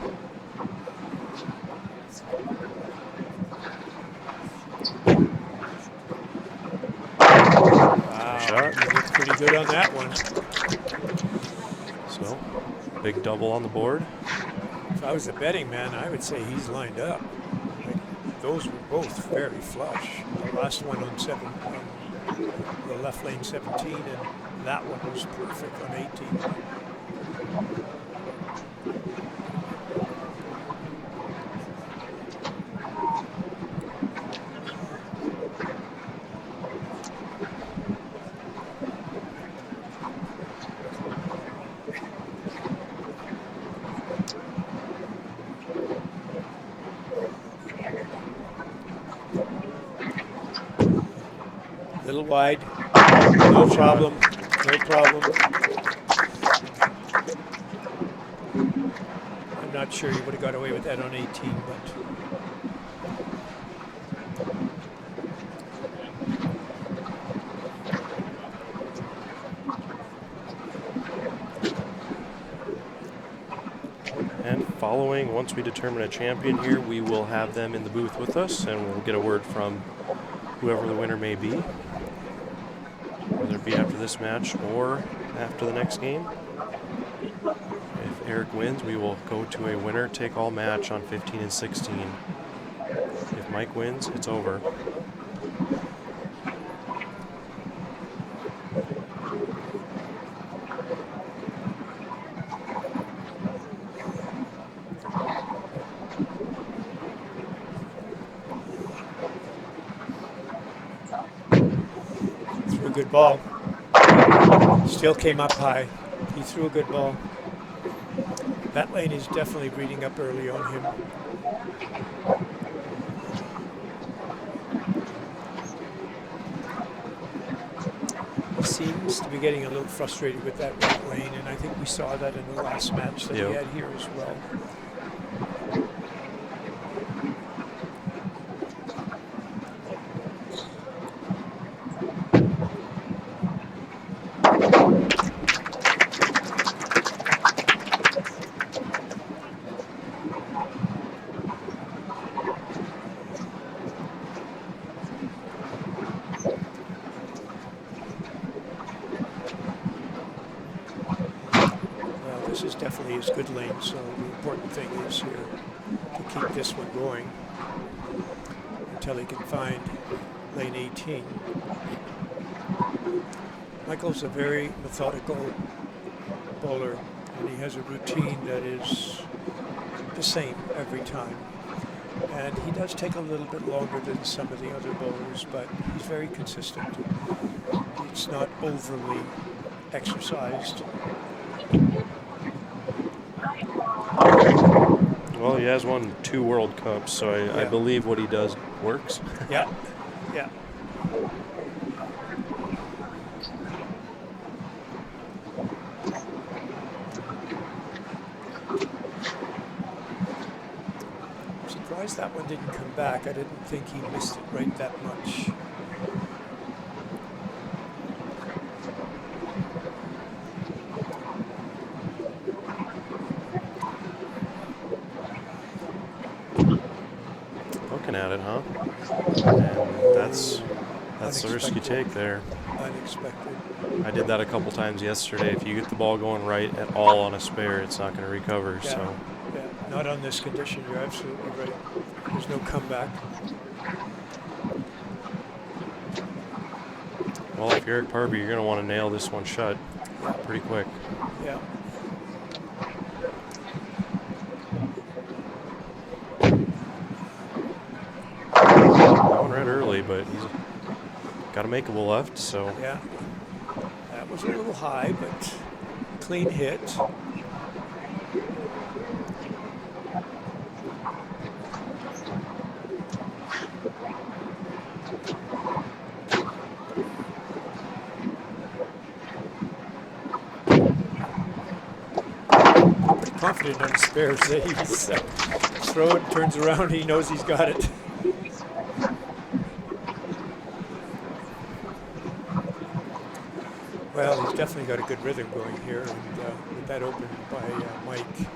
Shot. He looked pretty good on that one. So, big double on the board. If I was a betting man, I would say he's lined up. Like, those were both very flush. The last one on the left lane 17, and that one was perfect on 18. Little wide, no problem, no problem. I'm not sure he would have got away with that on 18, but. And following, once we determine a champion here, we will have them in the booth with us, and we'll get a word from whoever the winner may be. Whether could be after this match or after the next game. If Eric wins, we will go to a winner-take-all match on 15 and 16. If Mike wins, it's over. Threw a good ball. Still came up high. He threw a good ball. That lane is definitely reading up early on him. He seems to be getting a little frustrated with that right lane, and I think we saw that in the last match that he had here as well. This is definitely his good lane, so the important thing is here to keep this one going until he can find lane 18. Michael's a very methodical bowler, and he has a routine that is the same every time. And he does take a little bit longer than some of the other bowlers, but he's very consistent. It's not overly exercised. Well, he has won 2 World Cups, so I believe what he does works. Yeah, yeah. I'm surprised that one didn't come back. I didn't think he missed it right that much. At it, huh? And that's the risk you take there. Unexpected. I did that a couple times yesterday. If you get the ball going right at all on a spare, it's not going to recover. Yeah. So, yeah, not on this condition. You're absolutely right. There's no comeback. well, if you're Eric Harvey, you're going to want to nail this one shut pretty quick. Yeah. Early, but he's got a makeable left, so. Yeah, that was a little high, but clean hit. Pretty confident on the spares there. He's throw it, turns around, he knows he's got it. Well, he's definitely got a good rhythm going here, and with that open by Mike.